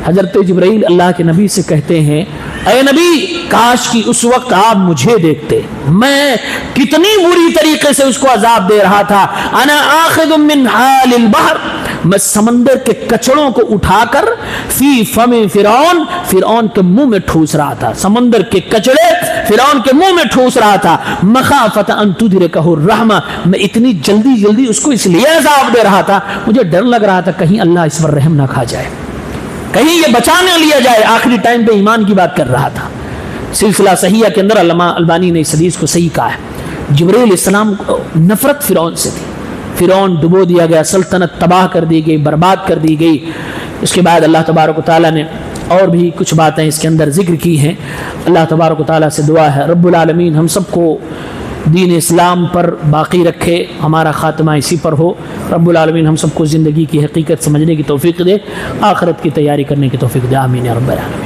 حضرت جبرائیل اللہ کے نبی سے کہتے ہیں اے نبی کاش کی اس وقت آپ مجھے دیکھتے، میں کتنی بری طریقے سے اس کو عذاب دے رہا تھا. انا آخذ من حال البحر، میں سمندر کے کچڑوں کو اٹھا کر فی فم فرعون، فرعون کے منہ میں ٹھوس رہا تھا. سمندر کے کچڑے فرعون کے منہ میں ٹھوس رہا تھا. مخافت ان تدرکہ الرحمہ، میں اتنی جلدی اس کو اس لیے عذاب دے رہا تھا، مجھے ڈر لگ رہا تھا کہیں اللہ اس پر رحم نہ کھا جائے، کہیں یہ بچانے لیا جائے. آخری ٹائم پہ ایمان کی بات کر رہا تھا. سلسلہ صحیحہ کے اندر علامہ البانی نے اس حدیث کو صحیح کہا ہے. جبرائیل علیہ السلام کو نفرت فرعون سے تھی. فرعون ڈبو دیا گیا، سلطنت تباہ کر دی گئی، برباد کر دی گئی. اس کے بعد اللہ تبارک و تعالیٰ نے اور بھی کچھ باتیں اس کے اندر ذکر کی ہیں. اللہ تبارک و تعالیٰ سے دعا ہے رب العالمین ہم سب کو دین اسلام پر باقی رکھے، ہمارا خاتمہ اسی پر ہو. رب العالمین ہم سب کو زندگی کی حقیقت سمجھنے کی توفیق دے، آخرت کی تیاری کرنے کی توفیق دے. آمین یا رب العالمین.